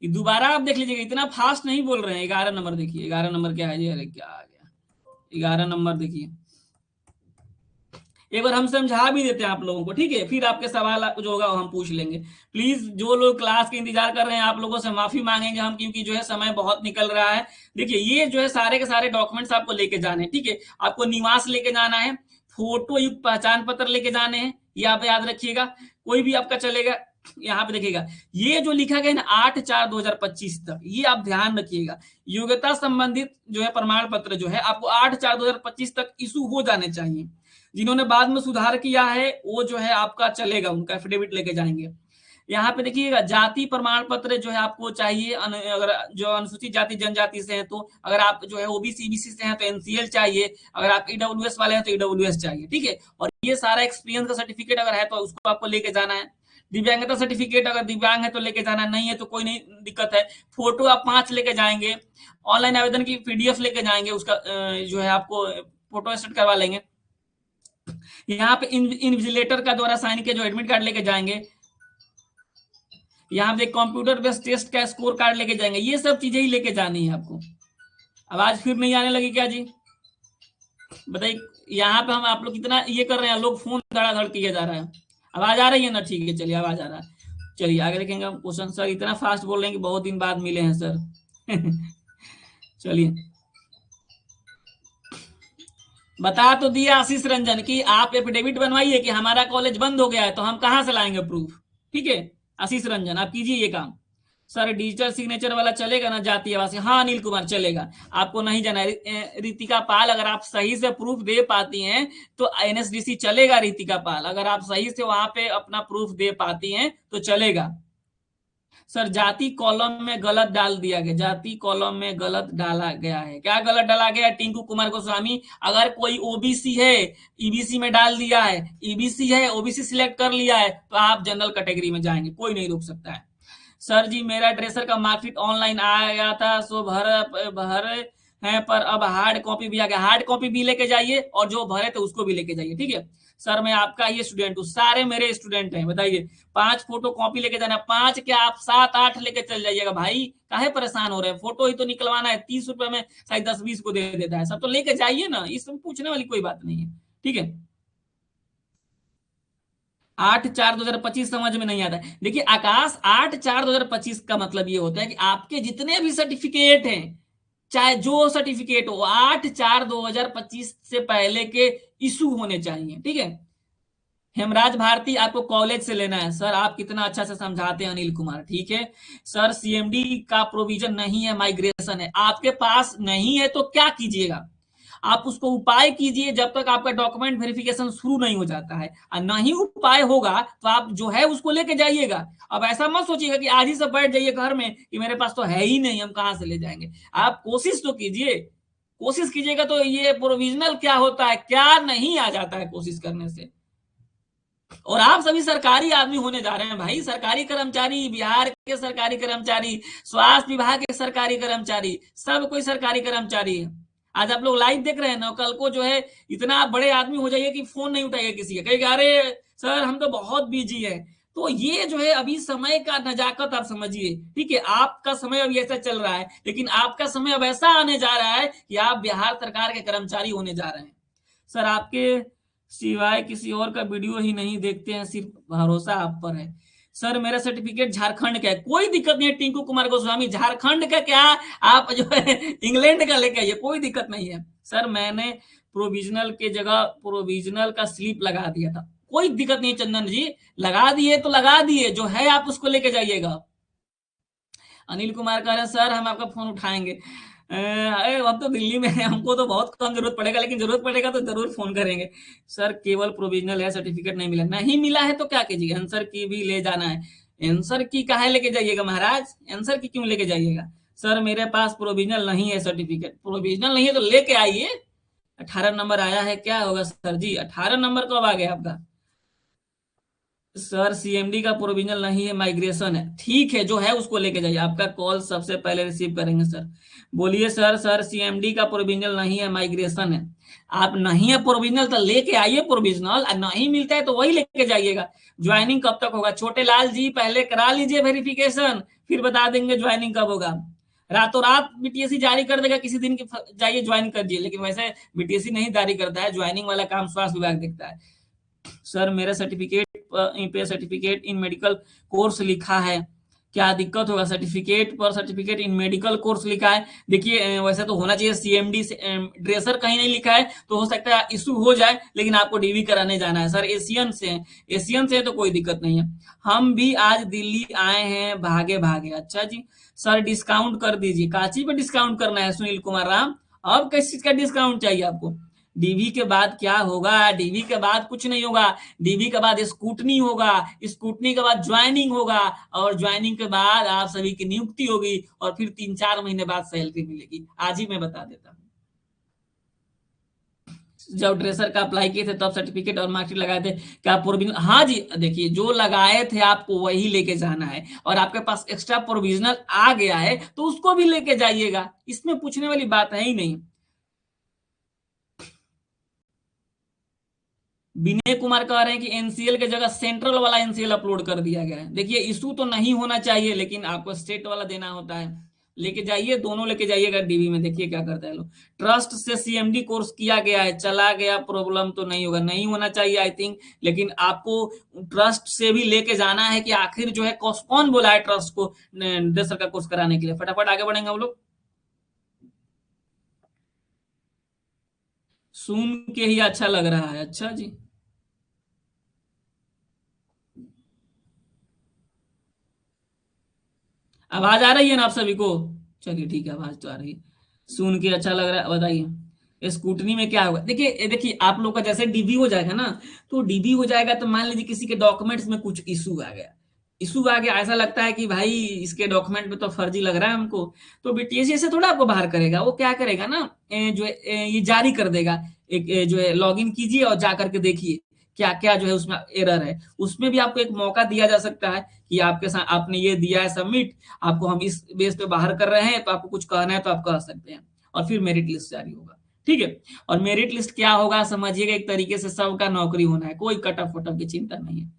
ये दोबारा आप देख लीजिएगा, इतना फास्ट नहीं बोल रहे हैं। 11 नंबर देखिए, 11 नंबर क्या है जी? अरे क्या आ गया, 11 नंबर देखिए। एक बार हम समझा भी देते हैं आप लोगों को, ठीक है, फिर आपके सवाल जो होगा वो हम पूछ लेंगे। प्लीज जो लोग क्लास के इंतजार कर रहे हैं, आप लोगों से माफी मांगेंगे हम, क्योंकि जो है समय बहुत निकल रहा है। देखिए ये जो है सारे के सारे डॉक्यूमेंट्स आपको लेके जाने हैं, ठीक है। आपको निवास लेके जाना है, फोटो युक्त पहचान पत्र लेके जाने हैं, ये आप याद रखिएगा। कोई भी आपका चलेगा। यहाँ पे देखिएगा, ये जो लिखा गया है ना 8/4/2025 तक, ये आप ध्यान रखिएगा। योग्यता संबंधित जो है प्रमाण पत्र जो है आपको 8/4/2025 तक इशू हो जाने चाहिए। जिन्होंने बाद में सुधार किया है वो जो है आपका चलेगा, उनका एफिडेविट लेके जाएंगे। यहाँ पे देखिएगा, जाति प्रमाण पत्र जो है आपको चाहिए। अगर जो अनुसूचित जाति जनजाति से है तो, अगर आप जो है ओबीसी बीसी से हैं तो एनसीएल चाहिए, अगर आप ईडब्ल्यूएस वाले हैं तो ईडब्ल्यूएस चाहिए, ठीक है। और ये सारा एक्सपीरियंस का सर्टिफिकेट अगर है तो उसको आपको लेके जाना है। दिव्यांगता सर्टिफिकेट, अगर दिव्यांग है तो लेके जाना, नहीं है तो कोई नहीं दिक्कत है। फोटो आप 5 लेके जाएंगे। ऑनलाइन आवेदन की पीडीएफ लेके जाएंगे, उसका जो है आपको फोटो स्टेट करवा लेंगे। यहाँ पे इन्विजिलेटर का द्वारा साइन किया जो एडमिट कार्ड लेके जाएंगे। यहाँ पे कंप्यूटर बेस्ड टेस्ट का स्कोर कार्ड लेके जाएंगे। ये सब चीजें ही लेके जानी है आपको। आवाज फिर नहीं आने लगी क्या जी? बताइए। यहाँ पे हम आप लोग कितना ये कर रहे हैं, लोग फोन धड़ाधड़ किया जा रहा है। आवाज आ रही है ना? ठीक है, चलिए आवाज आ रहा है। चलिए आगे देखेंगे हम क्वेश्चन। सर इतना फास्ट बोल रहे हैं कि बहुत दिन बाद मिले हैं सर। चलिए, बता तो दिया आशीष रंजन की आप एफिडेविट बनवाइए कि हमारा कॉलेज बंद हो गया है, तो हम कहां से लाएंगे प्रूफ? ठीक है, आशीष रंजन आप कीजिए ये काम। सर डिजिटल सिग्नेचर वाला चलेगा ना जाति आवासी? हाँ अनिल कुमार चलेगा। आपको नहीं जाना है। रितिका पाल, अगर आप सही से प्रूफ दे पाती हैं तो एनएसडीसी चलेगा। रितिका पाल, अगर आप सही से वहां पे अपना प्रूफ दे पाती हैं तो चलेगा। सर जाति कॉलम में गलत डाल दिया गया, जाति कॉलम में गलत डाला गया है। क्या गलत डाला गया? टिंकू कुमार गोस्वामी, अगर कोई ओबीसी है, ईबीसी में डाल दिया है, ईबीसी है ओबीसी सिलेक्ट कर लिया है तो आप जनरल कैटेगरी में जाएंगे, कोई नहीं रोक सकता है। सर जी मेरा ड्रेसर का मार्कशीट ऑनलाइन आ गया था, सो भर भर है, पर अब हार्ड कॉपी भी आ गया। हार्ड कॉपी भी लेके जाइए और जो भरे थे उसको भी लेके जाइए, ठीक है। सर मैं आपका ये स्टूडेंट हूँ, सारे मेरे स्टूडेंट हैं, बताइए। 5 फोटो कॉपी लेके जाना, 5 क्या आप 7-8 लेके चल जाइएगा भाई। काहे परेशान हो रहे हैं? फोटो ही तो निकलवाना है, 30 रुपए में शायद 10-20 को दे देता है। सब तो लेके जाइए ना, इसमें पूछने वाली कोई बात नहीं है, ठीक है। 8/4/2025 समझ में नहीं आता है। देखिए आकाश, 8/4/2025 का मतलब ये होता है कि आपके जितने भी सर्टिफिकेट हैं, चाहे जो सर्टिफिकेट हो, 8/4/2025 से पहले के इशू होने चाहिए, ठीक है। हेमराज भारती आपको कॉलेज से लेना है। सर आप कितना अच्छा से समझाते हैं अनिल कुमार, ठीक है। सर सीएमडी का प्रोविजन नहीं है, माइग्रेशन है। आपके पास नहीं है तो क्या कीजिएगा? आप उसको उपाय कीजिए जब तक आपका डॉक्यूमेंट वेरिफिकेशन शुरू नहीं हो जाता है। और नहीं उपाय होगा तो आप जो है उसको लेके जाइएगा। अब ऐसा मत सोचिएगा कि आज ही से बैठ जाइए घर में कि मेरे पास तो है ही नहीं, हम कहां से ले जाएंगे। आप कोशिश तो कीजिए। कोशिश कीजिएगा तो ये प्रोविजनल क्या होता है क्या नहीं आ जाता है कोशिश करने से। और आप सभी सरकारी आदमी होने जा रहे हैं भाई, सरकारी कर्मचारी, बिहार के सरकारी कर्मचारी, स्वास्थ्य विभाग के सरकारी कर्मचारी, सब कोई सरकारी कर्मचारी है। आज आप लोग लाइव देख रहे हैं ना, कल को जो है इतना आप बड़े आदमी हो जाइए कि फोन नहीं उठाइए किसी का, कहेगा अरे सर हम तो बहुत बिजी है। तो ये जो है अभी समय का नजाकत आप समझिए, ठीक है। आपका समय अभी ऐसा चल रहा है, लेकिन आपका समय अब ऐसा आने जा रहा है कि आप बिहार सरकार के कर्मचारी होने जा रहे हैं। सर आपके सिवाय किसी और का वीडियो ही नहीं देखते हैं, सिर्फ भरोसा आप पर है। सर मेरा सर्टिफिकेट झारखंड का है, कोई दिक्कत नहीं है टिंकू कुमार गोस्वामी, झारखंड का क्या, आप जो है इंग्लैंड का लेके आइए, कोई दिक्कत नहीं है। सर मैंने प्रोविजनल के जगह प्रोविजनल का स्लिप लगा दिया था, कोई दिक्कत नहीं चंदन जी, लगा दिए तो लगा दिए, जो है आप उसको लेके जाइएगा। अनिल कुमार कह रहे हैं सर हम आपका फोन उठाएंगे। अब तो दिल्ली में है, हमको तो बहुत कम जरूरत पड़ेगा, लेकिन जरूरत पड़ेगा तो जरूर फोन करेंगे। सर केवल प्रोविजनल है, सर्टिफिकेट नहीं मिला। नहीं मिला है तो क्या कीजिएगा, आंसर की भी ले जाना है। आंसर की काहे लेके जाइएगा महाराज, आंसर की क्यों लेके जाइएगा। सर मेरे पास प्रोविजनल नहीं है सर्टिफिकेट। प्रोविजनल नहीं है तो लेके आइए। 18 नंबर आया है, क्या होगा सर जी, 18 नंबर कब आ गया आपका। सर सीएमडी का प्रोविजनल नहीं है, माइग्रेशन है। ठीक है, जो है उसको लेके जाइए, आपका कॉल सबसे पहले रिसीव करेंगे सर। बोलिए सर। सर सीएमडी का प्रोविजनल नहीं है, माइग्रेशन है। आप नहीं है प्रोविजनल तो लेके आइए प्रोविजनल, नहीं मिलता है तो वही लेके जाइएगा। ज्वाइनिंग कब तक होगा छोटे लाल जी, पहले करा लीजिए वेरिफिकेशन, फिर बता देंगे ज्वाइनिंग कब होगा। रातों रात बीटीएससी जारी कर देगा किसी दिन की, जाइए ज्वाइन कर दिए, लेकिन वैसे बीटीएससी नहीं जारी करता है, ज्वाइनिंग वाला काम स्वास्थ्य विभाग देखता है। सर मेरा सर्टिफिकेट पे सर्टिफिकेट इन मेडिकल कोर्स लिखा है, क्या दिक्कत होगा। सर्टिफिकेट पर सर्टिफिकेट इन मेडिकल कोर्स लिखा है। देखिए वैसे तो होना चाहिए सीएमडी से, ड्रेसर कहीं नहीं लिखा है तो हो सकता है इशू हो जाए, लेकिन आपको डीवी कराने जाना है। सर एशियन से है, एशियन से है तो कोई दिक्कत नहीं है। हम भी आज दिल्ली आए हैं भागे भागे। अच्छा जी। सर डिस्काउंट कर दीजिए। काची पे डिस्काउंट करना है सुनील कुमार राम, अब किस चीज का डिस्काउंट चाहिए आपको। डीवी के बाद क्या होगा, डीवी के बाद कुछ नहीं होगा। डीवी के बाद स्कूटनी होगा, स्कूटनी के बाद ज्वाइनिंग होगा, और ज्वाइनिंग के बाद आप सभी की नियुक्ति होगी, और फिर 3-4 महीने बाद सैलरी मिलेगी। आज ही मैं बता देता हूँ। जब ड्रेसर का अप्लाई किए थे तब सर्टिफिकेट और मार्कशीट लगाए थे, क्या प्रोविजनल। हाँ जी, देखिए जो लगाए थे आपको वही लेके जाना है, और आपके पास एक्स्ट्रा प्रोविजनल आ गया है तो उसको भी लेके जाइएगा, इसमें पूछने वाली बात है ही नहीं। विनय कुमार कह रहे हैं कि एनसीएल के जगह सेंट्रल वाला एनसीएल अपलोड कर दिया गया है। देखिए इशू तो नहीं होना चाहिए, लेकिन आपको स्टेट वाला देना होता है। लेके जाइए, दोनों लेके जाइएगा डीवी में, देखिए क्या करता है लोग। ट्रस्ट से सीएमडी कोर्स किया गया है, चला गया, प्रॉब्लम तो नहीं होगा, नहीं होना चाहिए आई थिंक, लेकिन आपको ट्रस्ट से भी लेके जाना है कि आखिर जो है कौन बोला है ट्रस्ट को ड्रेसर का कोर्स कराने के लिए। फटाफट आगे बढ़ेंगे हम लोग। सुन के ही अच्छा लग रहा है। अच्छा जी। आवाज आ रही है ना आप सभी को। चलिए ठीक है, आवाज तो आ रही है। सुन के अच्छा लग रहा है, बताइए स्कूटनी में क्या होगा। देखिए देखिए आप लोग का जैसे डीबी हो जाएगा ना, तो डीबी हो जाएगा तो मान लीजिए किसी के डॉक्यूमेंट्स में कुछ इशू आ गया, इशू आ गया, ऐसा लगता है कि भाई इसके डॉक्यूमेंट में तो फर्जी लग रहा है हमको, तो बीटीएससी से थोड़ा आपको बाहर करेगा। वो क्या करेगा ना, जो है ये जारी कर देगा एक, जो है लॉगिन कीजिए और जा करके देखिए क्या क्या जो है उसमें एरर है। उसमें भी आपको एक मौका दिया जा सकता है कि आपके साथ आपने ये दिया है सबमिट, आपको हम इस बेस पे बाहर कर रहे हैं, तो आपको कुछ कहना है तो आप कह सकते हैं, और फिर मेरिट लिस्ट जारी होगा। ठीक है। और मेरिट लिस्ट क्या होगा समझिएगा, एक तरीके से सबका नौकरी होना है, कोई कटअप वटअप की चिंता नहीं है।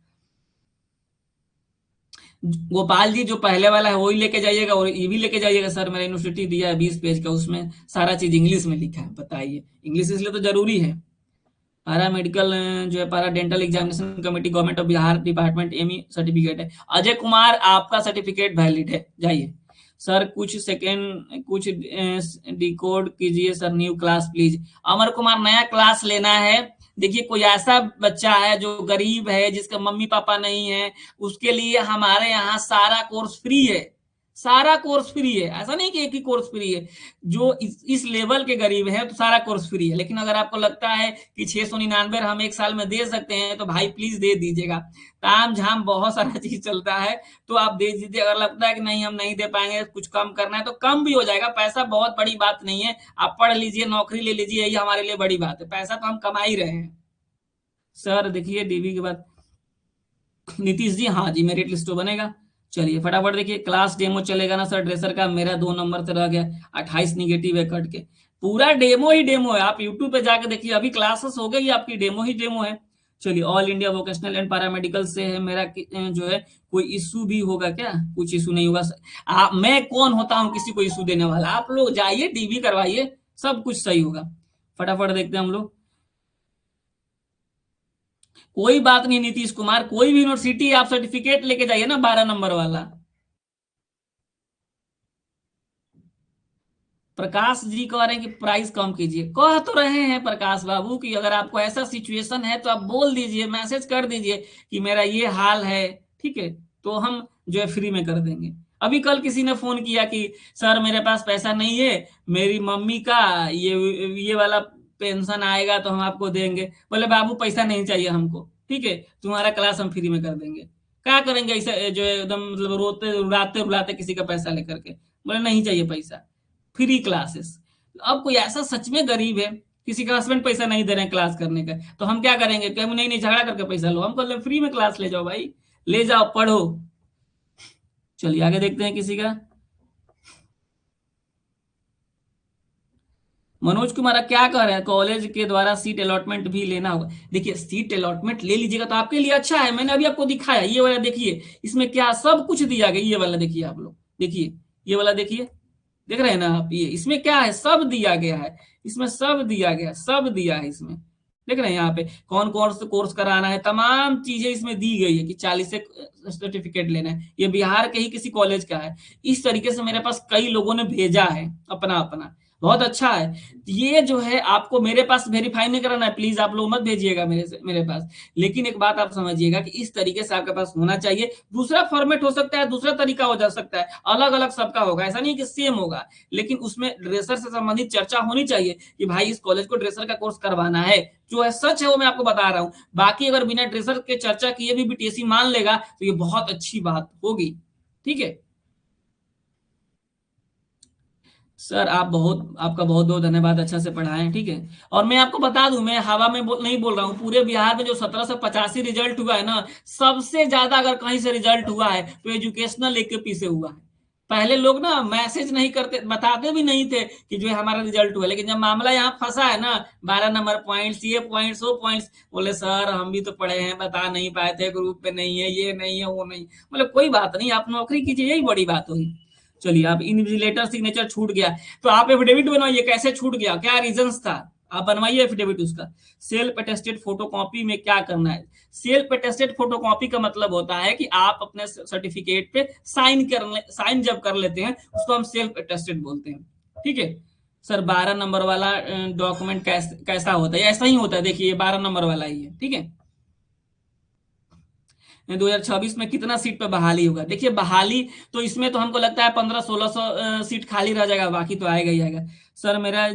गोपाल जी जो पहले वाला है वही लेके जाइएगा, और ये भी लेके जाइएगा। सर मेरा यूनिवर्सिटी दिया है 20 पेज का, उसमें सारा चीज इंग्लिश में लिखा है, बताइए इंग्लिश इसलिए तो जरूरी है। पारा मेडिकल जो है, para dental examination committee government of Bihar department एमी सर्टिफिकेट है। अजय कुमार आपका सर्टिफिकेट वैलिड है, जाइए। सर कुछ सेकेंड कुछ डिकोड कीजिए sir, new class please. Amar Kumar नया क्लास लेना है। देखिए कोई ऐसा बच्चा है जो गरीब है, जिसका मम्मी पापा नहीं है, उसके लिए हमारे यहाँ सारा कोर्स फ्री है, सारा कोर्स फ्री है। ऐसा नहीं कि एक ही कोर्स फ्री है, जो इस लेवल के गरीब है तो सारा कोर्स फ्री है। लेकिन अगर आपको लगता है कि 699 हम एक साल में दे सकते हैं तो भाई प्लीज दे दीजिएगा, ताम झाम बहुत सारा चीज चलता है, तो आप दे दीजिए। अगर लगता है कि नहीं हम नहीं दे पाएंगे, कुछ कम करना है तो कम भी हो जाएगा, पैसा बहुत बड़ी बात नहीं है। आप पढ़ लीजिए, नौकरी ले लीजिए, यही हमारे लिए बड़ी बात है, पैसा तो हम कमा ही रहे हैं। सर देखिए डीबी के बाद नीतीश जी, हाँ जी मेरिट लिस्ट तो बनेगा। चलिए फटाफट देखिए, क्लास डेमो चलेगा ना सर ड्रेसर का, मेरा 2 नंबर से रह गया, 28 निगेटिव है कट के। पूरा डेमो ही डेमो है, आप यूट्यूब पे जाके देखिए, अभी क्लासेस हो गई, आपकी डेमो ही डेमो है। चलिए all India vocational and paramedical से है मेरा, जो है कोई इशू भी होगा क्या, कुछ इशू नहीं होगा। मैं कौन होता हूँ किसी को इशू देने वाला, आप लोग जाइए डीबी करवाइए, सब कुछ सही होगा। फटाफट देखते हैं हम लोग। कोई बात नहीं नीतीश कुमार, कोई भी यूनिवर्सिटी आप सर्टिफिकेट लेके जाइए ना 12 नंबर वाला। प्रकाश जी कह रहे हैं कि प्राइस कम कीजिए। कह तो रहे हैं प्रकाश बाबू कि अगर आपको ऐसा सिचुएशन है तो आप बोल दीजिए, मैसेज कर दीजिए कि मेरा ये हाल है, ठीक है, तो हम जो है फ्री में कर देंगे। अभी कल किसी ने फोन किया कि सर मेरे पास पैसा नहीं है, मेरी मम्मी का ये वाला पेंशन आएगा तो हम आपको देंगे। बोले बाबू पैसा नहीं चाहिए हमको, ठीक है, तुम्हारा क्लास हम फ्री में कर देंगे। क्या करेंगे ऐसे जो है एकदम मतलब रोते रुलाते रुलाते किसी का पैसा लेकर के। बोले नहीं चाहिए पैसा, फ्री क्लासेस। अब कोई ऐसा सच में गरीब है, किसी का हस्बैंड पैसा नहीं दे रहे हैं क्लास करने का, तो हम क्या करेंगे कि हम नहीं नहीं झगड़ा करके पैसा लो, हम कल फ्री में क्लास ले जाओ भाई, ले जाओ पढ़ो। चलिए आगे देखते हैं किसी का। मनोज कुमार क्या कह रहे हैं, कॉलेज के द्वारा सीट अलॉटमेंट भी लेना होगा। देखिए सीट अलॉटमेंट ले लीजिएगा तो आपके लिए अच्छा है, मैंने अभी आपको दिखाया ये वाला, देखिए इसमें क्या सब कुछ दिया गया। ये वाला देखिए आप लोग, देखिए ये वाला देखिए, देख रहे हैं ना आप, ये इसमें क्या है सब दिया गया है, इसमें सब दिया गया, सब दिया है इसमें। देख रहे हैं यहाँ पे कौन कौन सा कोर्स कराना है, तमाम चीजें इसमें दी गई है कि 40 से सर्टिफिकेट लेना है। ये बिहार के ही किसी कॉलेज का है। इस तरीके से मेरे पास कई लोगों ने भेजा है अपना अपना, बहुत अच्छा है। ये जो है आपको मेरे पास वेरीफाई नहीं कराना है, प्लीज आप लोग मत भेजिएगा मेरे पास। लेकिन एक बात आप समझिएगा कि इस तरीके से आपके पास होना चाहिए। दूसरा फॉर्मेट हो सकता है, दूसरा तरीका हो जा सकता है, अलग अलग सबका होगा, ऐसा नहीं कि सेम होगा, लेकिन उसमें ड्रेसर से संबंधित चर्चा होनी चाहिए कि भाई इस कॉलेज को ड्रेसर का कोर्स करवाना है। जो है सच है वो मैं आपको बता रहा हूं। बाकी अगर बिना ड्रेसर के चर्चा किए भी बीटीएससी मान लेगा तो ये बहुत अच्छी बात होगी, ठीक है। सर आप बहुत, आपका बहुत बहुत धन्यवाद, अच्छा से पढ़ाएं, ठीक है। और मैं आपको बता दूं, मैं हवा में नहीं बोल रहा हूँ, पूरे बिहार में जो 1785 रिजल्ट हुआ है ना, सबसे ज्यादा अगर कहीं से रिजल्ट हुआ है तो एजुकेशनल एक के पीछे हुआ है। पहले लोग ना मैसेज नहीं करते, बताते भी नहीं थे कि जो है हमारा रिजल्ट हुआ, लेकिन जब मामला यहाँ फंसा है ना, 12 नंबर पॉइंट्स, ये पॉइंट्स वो पॉइंट्स, बोले सर हम भी तो पढ़े हैं, बता नहीं पाए थे, ग्रुप पे नहीं है, ये नहीं है, वो नहीं। मतलब कोई बात नहीं, आप नौकरी कीजिए, यही बड़ी बात हुई। चलिए आप इन्विजिलेटर सिग्नेचर छूट गया, तो आप एफिडेविट बनवाइए, कैसे छूट गया, क्या रीजंस था, आप बनवाइए एफिडेविट उसका। सेल्फ अटेस्टेड फोटोकॉपी में क्या करना है, सेल्फ अटेस्टेड फोटोकॉपी का मतलब होता है कि आप अपने सर्टिफिकेट पे साइन जब कर लेते हैं उसको हम सेल्फ अटेस्टेड बोलते हैं, ठीक है। सर 12 नंबर वाला डॉक्यूमेंट कैसा होता है, ऐसा ही होता है, देखिए 12 नंबर वाला ही है, ठीक है। 2026 में कितना सीट पे बहाली होगा, देखिए बहाली तो इसमें तो हमको लगता है 1500-1600 सीट खाली रह जाएगा, बाकी तो आएगा ही आएगा। सर मेरा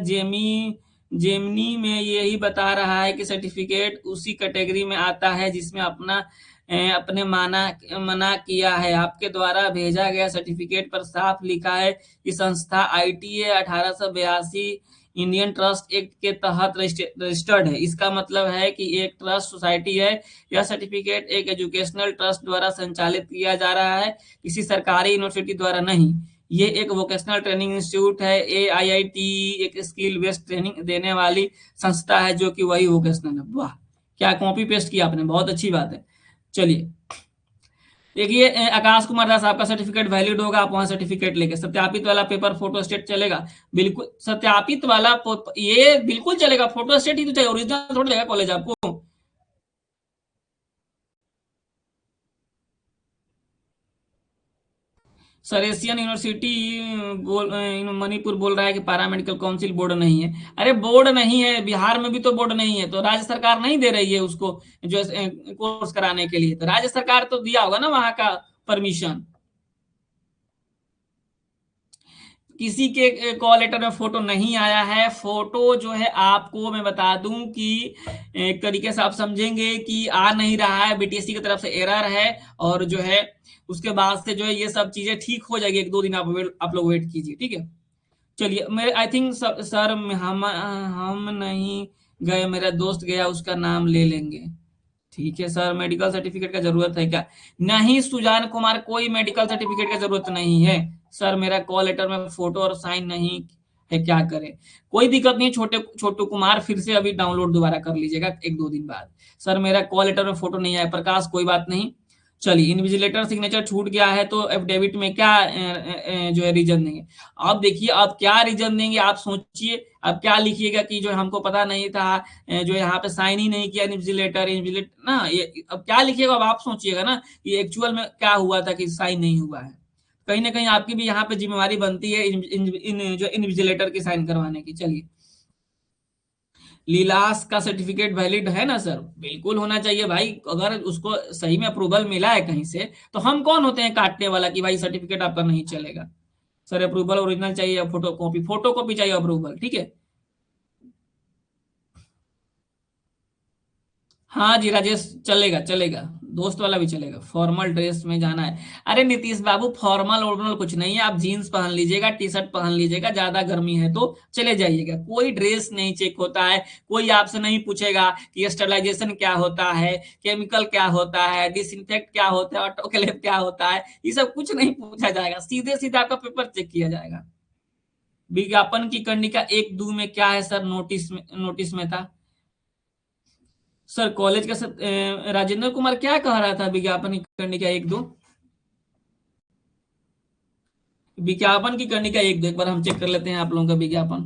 जेमनी में यही बता रहा है कि सर्टिफिकेट उसी कैटेगरी में आता है जिसमें अपने मना किया है। आपके द्वारा भेजा गया सर्टिफिकेट पर साफ लिखा है कि संस्था ITA 1882 इंडियन ट्रस्ट एक्ट के तहत रजिस्टर्ड है। इसका मतलब है कि एक ट्रस्ट सोसाइटी है। यह सर्टिफिकेट एक एजुकेशनल ट्रस्ट द्वारा संचालित किया जा रहा है, किसी सरकारी यूनिवर्सिटी द्वारा नहीं। ये एक वोकेशनल ट्रेनिंग इंस्टीट्यूट है, AIIT एक स्किल बेस्ड ट्रेनिंग देने वाली संस्था है, जो कि वही वोकेशनल है। वाह, क्या कॉपी पेस्ट किया आपने, बहुत अच्छी बात है। चलिए देखिए आकाश कुमार दास, आपका सर्टिफिकेट वैलिड होगा, आप वहां सर्टिफिकेट लेके, सत्यापित वाला पेपर फोटो स्टेट चलेगा, बिल्कुल सत्यापित वाला ये बिल्कुल चलेगा, फोटो स्टेट ही तो चाहिए, ओरिजिनल थोड़ा देगा कॉलेज आपको। सर एशियन यूनिवर्सिटी मणिपुर बोल रहा है कि पारा मेडिकल काउंसिल बोर्ड नहीं है। अरे बोर्ड नहीं है, बिहार में भी तो बोर्ड नहीं है, तो राज्य सरकार नहीं दे रही है उसको जो कोर्स कराने के लिए, तो राज्य सरकार तो दिया होगा ना वहां का परमिशन। किसी के कॉल लेटर में फोटो नहीं आया है। फोटो जो है आपको मैं बता दूं कि एक तरीके से आप समझेंगे कि आ नहीं रहा है, बीटीएससी की तरफ से एरर है, और जो है उसके बाद से जो है ये सब चीजें ठीक हो जाएगी, 1-2 दिन आप लोग वेट कीजिए, ठीक है। चलिए मेरे आई थिंक सर हम नहीं गए, मेरा दोस्त गया, उसका नाम ले लेंगे। ठीक है सर, मेडिकल सर्टिफिकेट का जरूरत है क्या? नहीं सुजान कुमार, कोई मेडिकल सर्टिफिकेट की जरूरत नहीं है। सर मेरा कॉल लेटर में फोटो और साइन नहीं है, क्या करें? कोई दिक्कत नहीं, छोटू कुमार फिर से अभी डाउनलोड दोबारा कर लीजिएगा 1-2 दिन बाद। सर मेरा कॉल लेटर में फोटो नहीं आया, प्रकाश कोई बात नहीं। चलिए इन्विजिलेटर सिग्नेचर छूट गया है, तो एफिडेविट में क्या जो है रीजन देंगे? आप देखिए आप क्या रीजन देंगे, आप सोचिए, आप क्या लिखिएगा कि जो हमको पता नहीं था, जो यहाँ पे साइन ही नहीं किया इन्विजिलेटर ना, ये अब क्या लिखिएगा, अब आप सोचिएगा ना ये एक्चुअल में क्या हुआ था कि साइन नहीं हुआ है। कहीं ना कहीं आपकी भी यहाँ पे जिम्मेवारी बनती है इन जो इन्विजिलेटर की साइन करवाने की। चलिए लीलास का सर्टिफिकेट वैलिड है ना सर? बिल्कुल होना चाहिए भाई। अगर उसको सही में अप्रूवल मिला है कहीं से, तो हम कौन होते हैं काटने वाला कि भाई सर्टिफिकेट आपका नहीं चलेगा? सर अप्रूवल ओरिजिनल चाहिए, फोटो कॉपी, फोटो कॉपी चाहिए, अप्रूवल, ठीक है। हाँ जी राजेश, चलेगा चलेगा, दोस्त वाला भी चलेगा। फॉर्मल ड्रेस में जाना है? अरे नीतीश बाबू, फॉर्मल ओरिजिनल कुछ नहीं है, आप जीन्स पहन लीजिएगा, टी शर्ट पहन लीजिएगा, ज्यादा गर्मी है तो चले जाइएगा। कोई ड्रेस नहीं चेक होता है, कोई आपसे नहीं पूछेगा कि स्टेरिलाइजेशन क्या होता है, केमिकल क्या होता है, डिसइंफेक्ट क्या होता है, ऑटोक्लेव क्या होता है, ये सब कुछ नहीं पूछा जाएगा, सीधे सीधे आपका पेपर चेक किया जाएगा। विज्ञापन की कंडिका 1-2 में क्या है सर? नोटिस में था सर, कॉलेज का सर। राजेंद्र कुमार क्या कह रहा था विज्ञापन की कंडिका 1-2? विज्ञापन की कंडिका 1-2 एक बार हम चेक कर लेते हैं आप लोगों का विज्ञापन।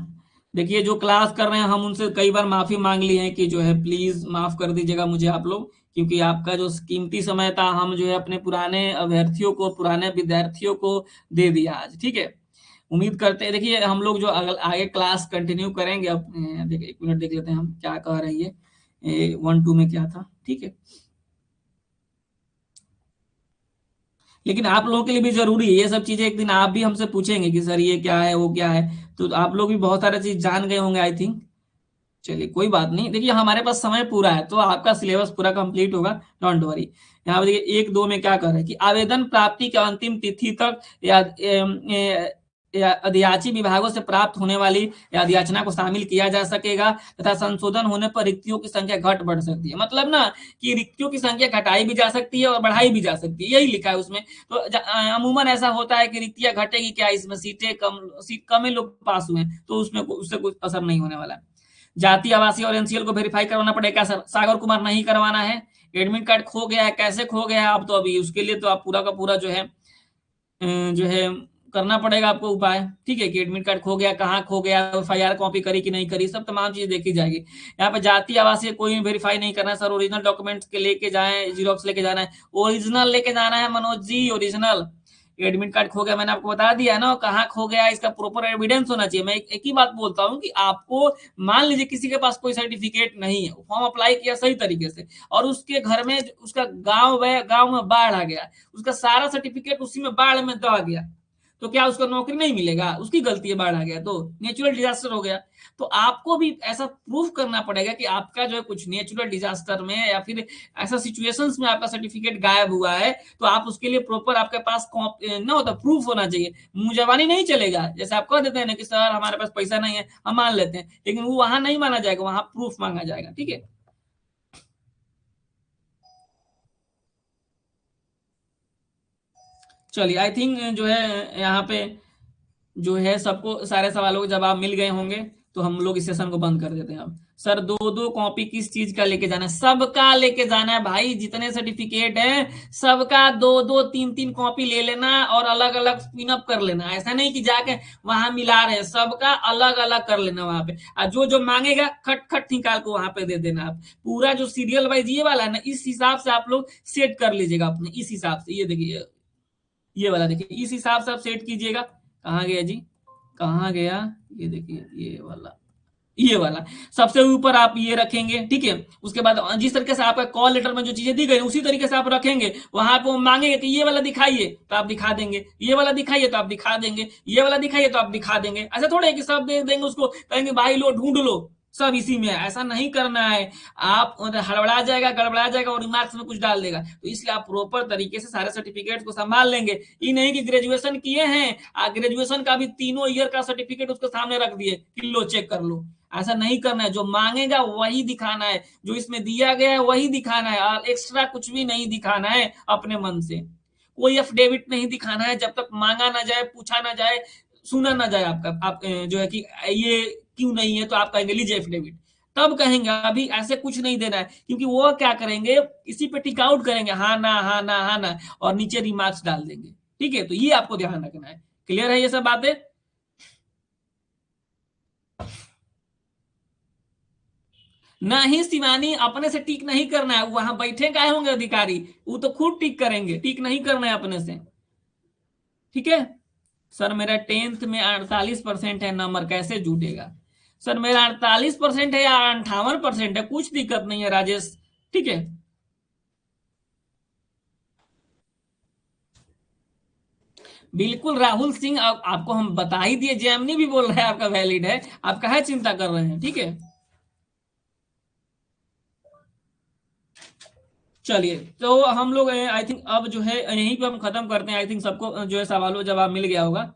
देखिए, जो क्लास कर रहे हैं हम उनसे कई बार माफी मांग ली है कि जो है प्लीज माफ कर दीजिएगा मुझे आप लोग, क्योंकि आपका जो कीमती समय था हम जो है अपने पुराने अभ्यर्थियों को, पुराने विद्यार्थियों को दे दिया आज, ठीक है। उम्मीद करते हैं, देखिए हम लोग जो आगे क्लास कंटिन्यू करेंगे अब। देखिए 1 मिनट देख लेते हैं हम क्या कह रही है, 1-2 में क्या था, ठीक है। लेकिन आप लोगों के लिए भी जरूरी है ये सब चीजें, एक दिन आप भी हमसे पूछेंगे कि सर ये क्या है, वो क्या है, तो आप लोग भी बहुत सारे चीज जान गए होंगे आई थिंक। चलिए कोई बात नहीं, देखिए हमारे पास समय पूरा है तो आपका सिलेबस पूरा कंप्लीट होगा, डोंट वरी। यहाँ पे देखिए 1-2 में क्या कर रहे हैं कि आवेदन प्राप्ति के अंतिम तिथि तक या अधियाची विभागों से प्राप्त होने वाली या अधियाचना को शामिल किया जा सकेगा, तथा संशोधन होने पर रिक्तियों की संख्या घट बढ़ सकती है। मतलब ना कि रिक्तियों की संख्या घटाई भी जा सकती है और बढ़ाई भी जा सकती है, यही लिखा है उसमें। तो अमूमन ऐसा होता है कि रिक्तियां घटेगी क्या, इसमें सीट कम ही लोग पास हुए तो उसमें उससे कुछ असर नहीं होने वाला। जाति, आवासीय और एनसीएल को वेरीफाई करवाना पड़ेगा सर? सागर कुमार नहीं करवाना है। एडमिट कार्ड खो गया है, कैसे खो गया है आप, तो अभी उसके लिए तो आप पूरा का पूरा जो है करना पड़ेगा आपको उपाय, ठीक है। कि एडमिट कार्ड खो गया, कहाँ खो गया, एफआईआर कॉपी करी कि नहीं करी, सब तमाम चीजें देखी जाएगी। यहाँ पे जाति, आवासीय कोई वेरीफाई नहीं करना है सर। ओरिजिनल डॉक्यूमेंट्स के लेके जाए, जीरोक्स लेके जाना है, ओरिजिनल लेके जाना है Manoj ji, original. Admit card खो गया, मैंने आपको बता दिया ना, कहाँ खो गया इसका प्रॉपर एविडेंस होना चाहिए। मैं एक ही बात बोलता हूँ कि आपको, मान लीजिए किसी के पास कोई सर्टिफिकेट नहीं है, फॉर्म अप्लाई किया सही तरीके से, और उसके घर में उसका गांव में बाढ़ आ गया, उसका सारा सर्टिफिकेट उसी में बाढ़ में दह गया, तो क्या उसको नौकरी नहीं मिलेगा? उसकी गलती है, बाढ़ आ गया तो नेचुरल डिजास्टर हो गया। तो आपको भी ऐसा प्रूफ करना पड़ेगा कि आपका जो है कुछ नेचुरल डिजास्टर में या फिर ऐसा सिचुएशंस में आपका सर्टिफिकेट गायब हुआ है, तो आप उसके लिए प्रॉपर आपके पास ना होता प्रूफ होना चाहिए। मुंह जबानी नहीं चलेगा, जैसे आप कह देते हैं ना कि सर हमारे पास पैसा नहीं है, हम मान लेते हैं, लेकिन वो वहां नहीं माना जाएगा, वहां प्रूफ मांगा जाएगा, ठीक है। चलिए आई थिंक जो है यहाँ पे जो है सबको सारे सवालों के जवाब मिल गए होंगे, तो हम लोग इस सेशन को बंद कर देते हैं अब। सर 2-2 कॉपी किस चीज का लेके जाना है? सबका लेके जाना है भाई, जितने सर्टिफिकेट है सबका 2-2 3-3 कॉपी ले लेना और अलग अलग पिन अप कर लेना। ऐसा नहीं कि जाके वहां मिला रहे हैं, सबका अलग अलग कर लेना वहां पे, और जो जो मांगेगा खट खट निकाल को वहां पे दे देना। आप पूरा जो सीरियल वाइज ये वाला है ना, इस हिसाब से आप लोग सेट कर लीजिएगा अपने, इस हिसाब से। ये देखिए, ये वाला देखिए, इस हिसाब से आप सेट कीजिएगा। कहाँ गया जी, कहाँ गया, ये देखिए ये वाला सबसे ऊपर आप ये रखेंगे, ठीक है। उसके बाद जिस तरीके से आपका कॉल लेटर में जो चीजें दी गई उसी तरीके से आप रखेंगे। वहां पे वो मांगेंगे कि ये वाला दिखाइए तो आप दिखा देंगे, ये वाला दिखाइए तो आप दिखा देंगे, ये वाला दिखाइए तो आप दिखा देंगे। ऐसा थोड़ा है कि सब दे देंगे उसको, कहेंगे भाई लो ढूंढ लो सब इसी में है, ऐसा नहीं करना है। आप हड़बड़ा जाएगा, गड़बड़ा जाएगा और रिमार्क्स में कुछ डाल देगा, तो इसलिए आप प्रॉपर तरीके से सारे सर्टिफिकेट को संभाल लेंगे। ये नहीं कि ग्रेजुएशन किए हैं, ग्रेजुएशन का भी 3 ईयर का सर्टिफिकेट उसके सामने रख दिए कि लो चेक कर लो। ऐसा नहीं करना है, जो मांगेगा वही दिखाना है, जो इसमें दिया गया है वही दिखाना है, और एक्स्ट्रा कुछ भी नहीं दिखाना है अपने मन से। कोई एफिडेविट नहीं दिखाना है जब तक मांगा ना जाए, पूछा ना जाए, सुना ना जाए आपका। आप जो है कि ये क्यों नहीं है, तो आप कहेंगे लीजिए एफिडेविट, तब कहेंगे। अभी ऐसे कुछ नहीं देना है, क्योंकि वो क्या करेंगे, इसी पे टिक आउट करेंगे, हाँ ना हाँ ना हाँ ना, और नीचे रिमार्क्स डाल देंगे, ठीक है। तो ये आपको ध्यान रखना है। क्लियर है ये सब बातें? नहीं शिवानी, अपने से टिक नहीं करना है, वहां बैठे गए होंगे अधिकारी, वो तो खुद टिक करेंगे, टिक नहीं करना है अपने से, ठीक है। सर मेरा 10th में 48% है नंबर, कैसे जुटेगा? सर मेरा 48% है या 58% है, कुछ दिक्कत नहीं है राजेश, ठीक है। बिल्कुल राहुल सिंह, आपको हम बता ही दिए, जेएमनी भी बोल रहा है आपका वैलिड है, आप काहे चिंता कर रहे हैं, ठीक है। चलिए, तो हम लोग आई थिंक अब जो है यहीं पे हम खत्म करते हैं। आई थिंक सबको जो है सवालों जवाब मिल गया होगा।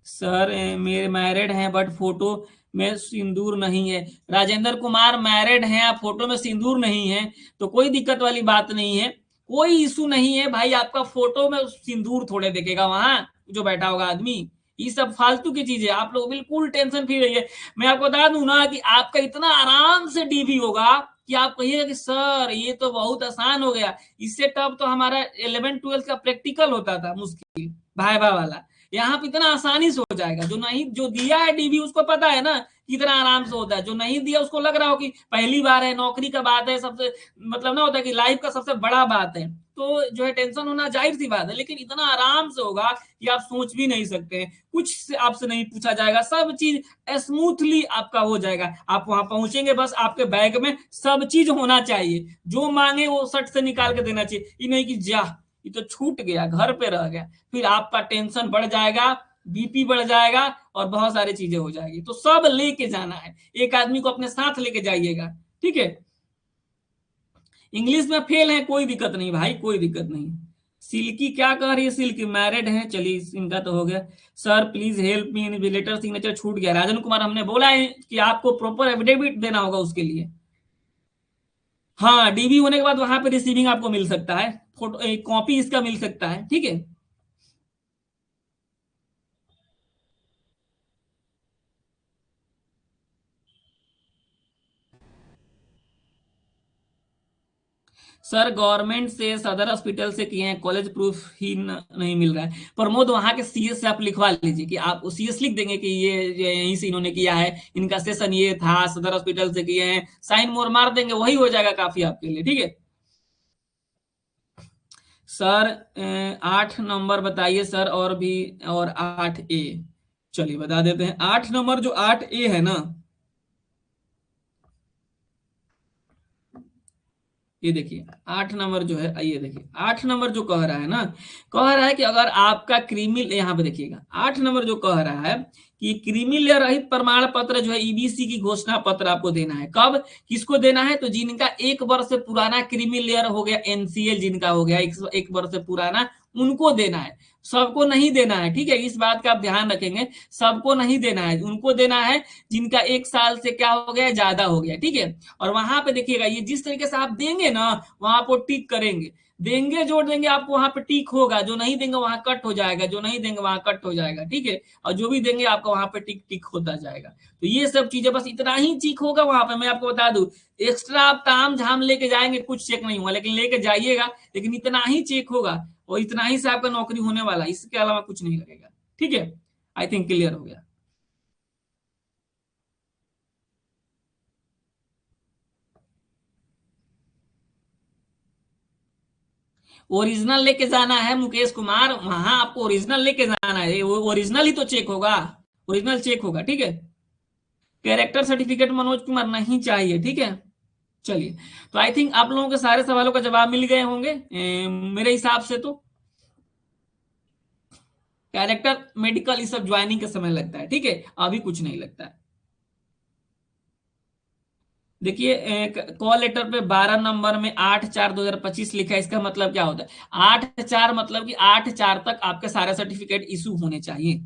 सर मेरे मैरिड हैं बट फोटो में सिंदूर नहीं है। राजेंद्र कुमार मैरिड हैं, आप फोटो में सिंदूर नहीं है तो कोई दिक्कत वाली बात नहीं है, कोई इशू नहीं है भाई। आपका फोटो में सिंदूर थोड़े देखेगा वहां जो बैठा होगा आदमी, ये सब फालतू की चीजें, आप लोग बिल्कुल टेंशन फ्री रहिए। मैं आपको बता दूं ना कि आपका इतना आराम से डीवी होगा कि आप कहिएगा कि सर ये तो बहुत आसान हो गया। इससे टफ तो हमारा 11 12 का प्रैक्टिकल होता था, मुश्किल भाईवा वाला। यहाँ पे इतना आसानी से हो जाएगा। जो नहीं, जो दिया है डीवी उसको पता है ना कितना आराम से होता है, जो नहीं दिया उसको लग रहा हो कि पहली बार है, नौकरी का बात है, सबसे मतलब ना होता है कि लाइफ का सबसे बड़ा बात है, तो जो है टेंशन होना जाहिर सी बात है। लेकिन इतना आराम से होगा कि आप सोच भी नहीं सकते हैं। कुछ आपसे नहीं पूछा जाएगा, सब चीज स्मूथली आपका हो जाएगा। आप वहां पहुंचेंगे, बस आपके बैग में सब चीज होना चाहिए, जो मांगे वो सट से निकाल के देना चाहिए। ये नहीं कि जा ये तो छूट गया, घर पे रह गया, फिर आपका टेंशन बढ़ जाएगा, बीपी बढ़ जाएगा और बहुत सारी चीजें हो जाएगी। तो सब लेके जाना है, एक आदमी को अपने साथ लेके जाइएगा, ठीक है। इंग्लिश में फेल है, कोई दिक्कत नहीं भाई, कोई दिक्कत नहीं। सिल्की क्या कह रही है? सिल्की मैरिड है, चलिए इनका तो हो गया। Sir please help me in letter signature, छूट गया। राजन कुमार, हमने बोला है कि आपको प्रॉपर एफिडेविट देना होगा उसके लिए। हाँ, डीबी होने के बाद वहां पे रिसीविंग आपको मिल सकता है, फोटो कॉपी इसका मिल सकता है, ठीक है। सर गवर्नमेंट से, सदर हॉस्पिटल से किए हैं, कॉलेज प्रूफ ही नहीं मिल रहा है। प्रमोद वहां के सीएस से आप लिखवा लीजिए कि आप सीएस लिख देंगे कि ये यहीं से इन्होंने किया है, इनका सेशन ये था, सदर हॉस्पिटल से किए हैं, साइन मोर मार देंगे, वही हो जाएगा काफी आपके लिए, ठीक है। सर 8 नंबर बताइए सर, और भी, और 8A। चलिए बता देते हैं। 8 नंबर, जो 8A है ना, ये देखिए 8 नंबर जो है, ये देखिए 8 नंबर जो कह रहा है ना, कह रहा है कि अगर आपका क्रीमी, यहाँ पे देखिएगा 8 नंबर जो कह रहा है कि क्रीमी लेयर रहित प्रमाण पत्र जो है ईबीसी की घोषणा पत्र आपको देना है। कब, किसको देना है? तो जिनका 1 वर्ष से पुराना क्रीमी लेयर हो गया, एनसीएल जिनका हो गया 1 वर्ष से पुराना, उनको देना है। सबको नहीं देना है, ठीक है, इस बात का आप ध्यान रखेंगे। सबको नहीं देना है, उनको देना है जिनका 1 साल से क्या हो गया, ज्यादा हो गया, ठीक है। और वहां पे देखिएगा, ये जिस तरीके से आप देंगे ना, वहां पर टिक करेंगे, देंगे जोड़ देंगे, आपको वहां पे टिक होगा, जो नहीं देंगे वहां कट हो जाएगा, जो नहीं देंगे वहां कट हो जाएगा, ठीक है। और जो भी देंगे आपका वहां पे टिक टिक होता जाएगा। तो ये सब चीजें, बस इतना ही चीक होगा वहां पे, मैं आपको बता दूं। एक्स्ट्रा आप ताम झाम लेके जाएंगे, कुछ चेक नहीं हुआ, लेकिन लेके जाइएगा, लेकिन इतना ही चेक होगा और इतना ही से आपका नौकरी होने वाला, इसके अलावा कुछ नहीं लगेगा, ठीक है। आई थिंक क्लियर हो गया। ओरिजिनल लेके जाना है मुकेश कुमार, वहां आपको ओरिजिनल लेके जाना है, वो ओरिजिनल ही तो चेक होगा, ओरिजिनल चेक होगा, ठीक है। कैरेक्टर सर्टिफिकेट मनोज कुमार नहीं चाहिए, ठीक है। चलिए, तो आई थिंक आप लोगों के सारे सवालों का जवाब मिल गए होंगे मेरे हिसाब से तो। कैरेक्टर, मेडिकल, ये सब ज्वाइनिंग का समय लगता है, ठीक है, अभी कुछ नहीं लगता है। देखिए कॉल लेटर पे 12 नंबर में 8/4/2025 लिखा है, इसका मतलब क्या होता है? 8/4 मतलब कि 8/4 तक आपके सारे सर्टिफिकेट इशू होने चाहिए।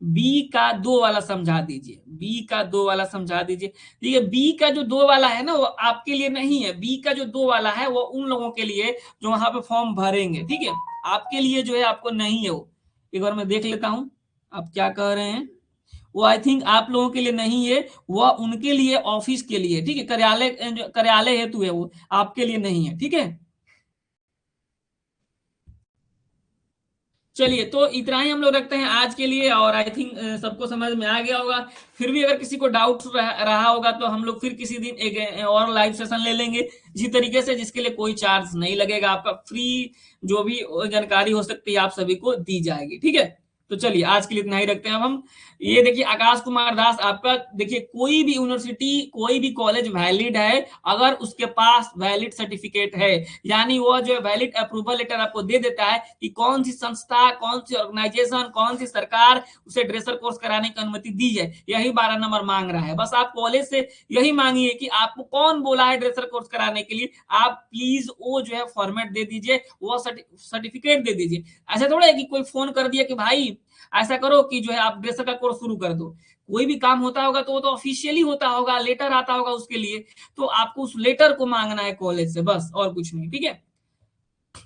बी का दो वाला समझा दीजिए, बी का दो वाला समझा दीजिए। देखिए बी का जो दो वाला है ना, वो आपके लिए नहीं है। बी का जो दो वाला है वो उन लोगों के लिए जो वहां पे फॉर्म भरेंगे, ठीक है। आपके लिए जो है, आपको नहीं है वो। एक बार मैं देख लेता हूं आप क्या कह रहे हैं। वो आई थिंक आप लोगों के लिए नहीं है, वह उनके लिए, ऑफिस के लिए, ठीक है, कार्यालय, कार्यालय हेतु है वो, आपके लिए नहीं है, ठीक है। चलिए, तो इतना ही हम लोग रखते हैं आज के लिए, और आई थिंक सबको समझ में आ गया होगा। फिर भी अगर किसी को डाउट रहा होगा तो हम लोग फिर किसी दिन एक और लाइव सेशन ले लेंगे, इसी तरीके से, जिसके लिए कोई चार्ज नहीं लगेगा, आपका फ्री जो भी जानकारी हो सकती है आप सभी को दी जाएगी, ठीक है। तो चलिए आज के लिए इतना ही रखते हैं। अब हम ये देखिए आकाश कुमार दास आपका, देखिए कोई भी यूनिवर्सिटी कोई भी कॉलेज वैलिड है अगर उसके पास वैलिड सर्टिफिकेट है, यानी वो जो वैलिड अप्रूवल लेटर आपको दे देता है कि कौन सी संस्था, कौन सी ऑर्गेनाइजेशन, कौन सी सरकार उसे ड्रेसर कोर्स कराने की अनुमति दी है, यही 12 नंबर मांग रहा है। बस आप कॉलेज से यही मांगिए कि आपको कौन बोला है ड्रेसर कोर्स कराने के लिए, आप प्लीज वो जो है फॉर्मेट दे दीजिए, वो सर्टिफिकेट दे दीजिए। ऐसा थोड़ा है कि कोई फोन कर दिया कि भाई ऐसा करो कि जो है आप ड्रेसर का कोर्स शुरू कर दो। कोई भी काम होता होगा तो वो तो ऑफिशियली होता होगा, लेटर आता होगा उसके लिए, तो आपको उस लेटर को मांगना है कॉलेज से, बस और कुछ नहीं। ठीक है,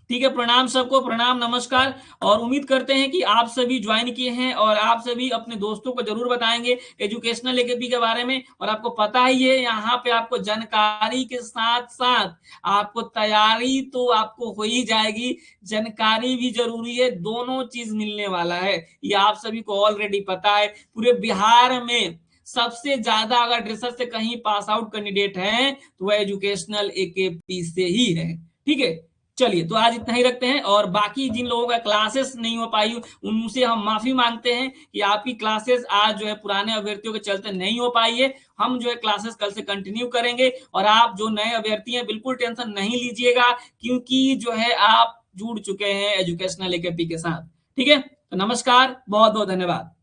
ठीक है, प्रणाम सबको, प्रणाम, नमस्कार। और उम्मीद करते हैं कि आप सभी ज्वाइन किए हैं और आप सभी अपने दोस्तों को जरूर बताएंगे एजुकेशनल एकेपी के बारे में। और आपको पता ही है यहाँ पे आपको जानकारी के साथ साथ आपको तैयारी तो आपको हो ही जाएगी, जानकारी भी जरूरी है, दोनों चीज मिलने वाला है, ये आप सभी को ऑलरेडी पता है। पूरे बिहार में सबसे ज्यादा अगर ड्रेसर से कहीं पास आउट कैंडिडेट है तो वह एजुकेशनल एकेपी से ही है। ठीक है, चलिए तो आज इतना ही रखते हैं। और बाकी जिन लोगों का क्लासेस नहीं हो पाई उनसे हम माफी मांगते हैं कि आपकी क्लासेस आज जो है पुराने अभ्यर्थियों के चलते नहीं हो पाई है। हम जो है क्लासेस कल से कंटिन्यू करेंगे और आप जो नए अभ्यर्थी हैं बिल्कुल टेंशन नहीं लीजिएगा, क्योंकि जो है आप जुड़ चुके हैं एजुकेशनल एकेपी के साथ। ठीक है, तो नमस्कार, बहुत बहुत धन्यवाद।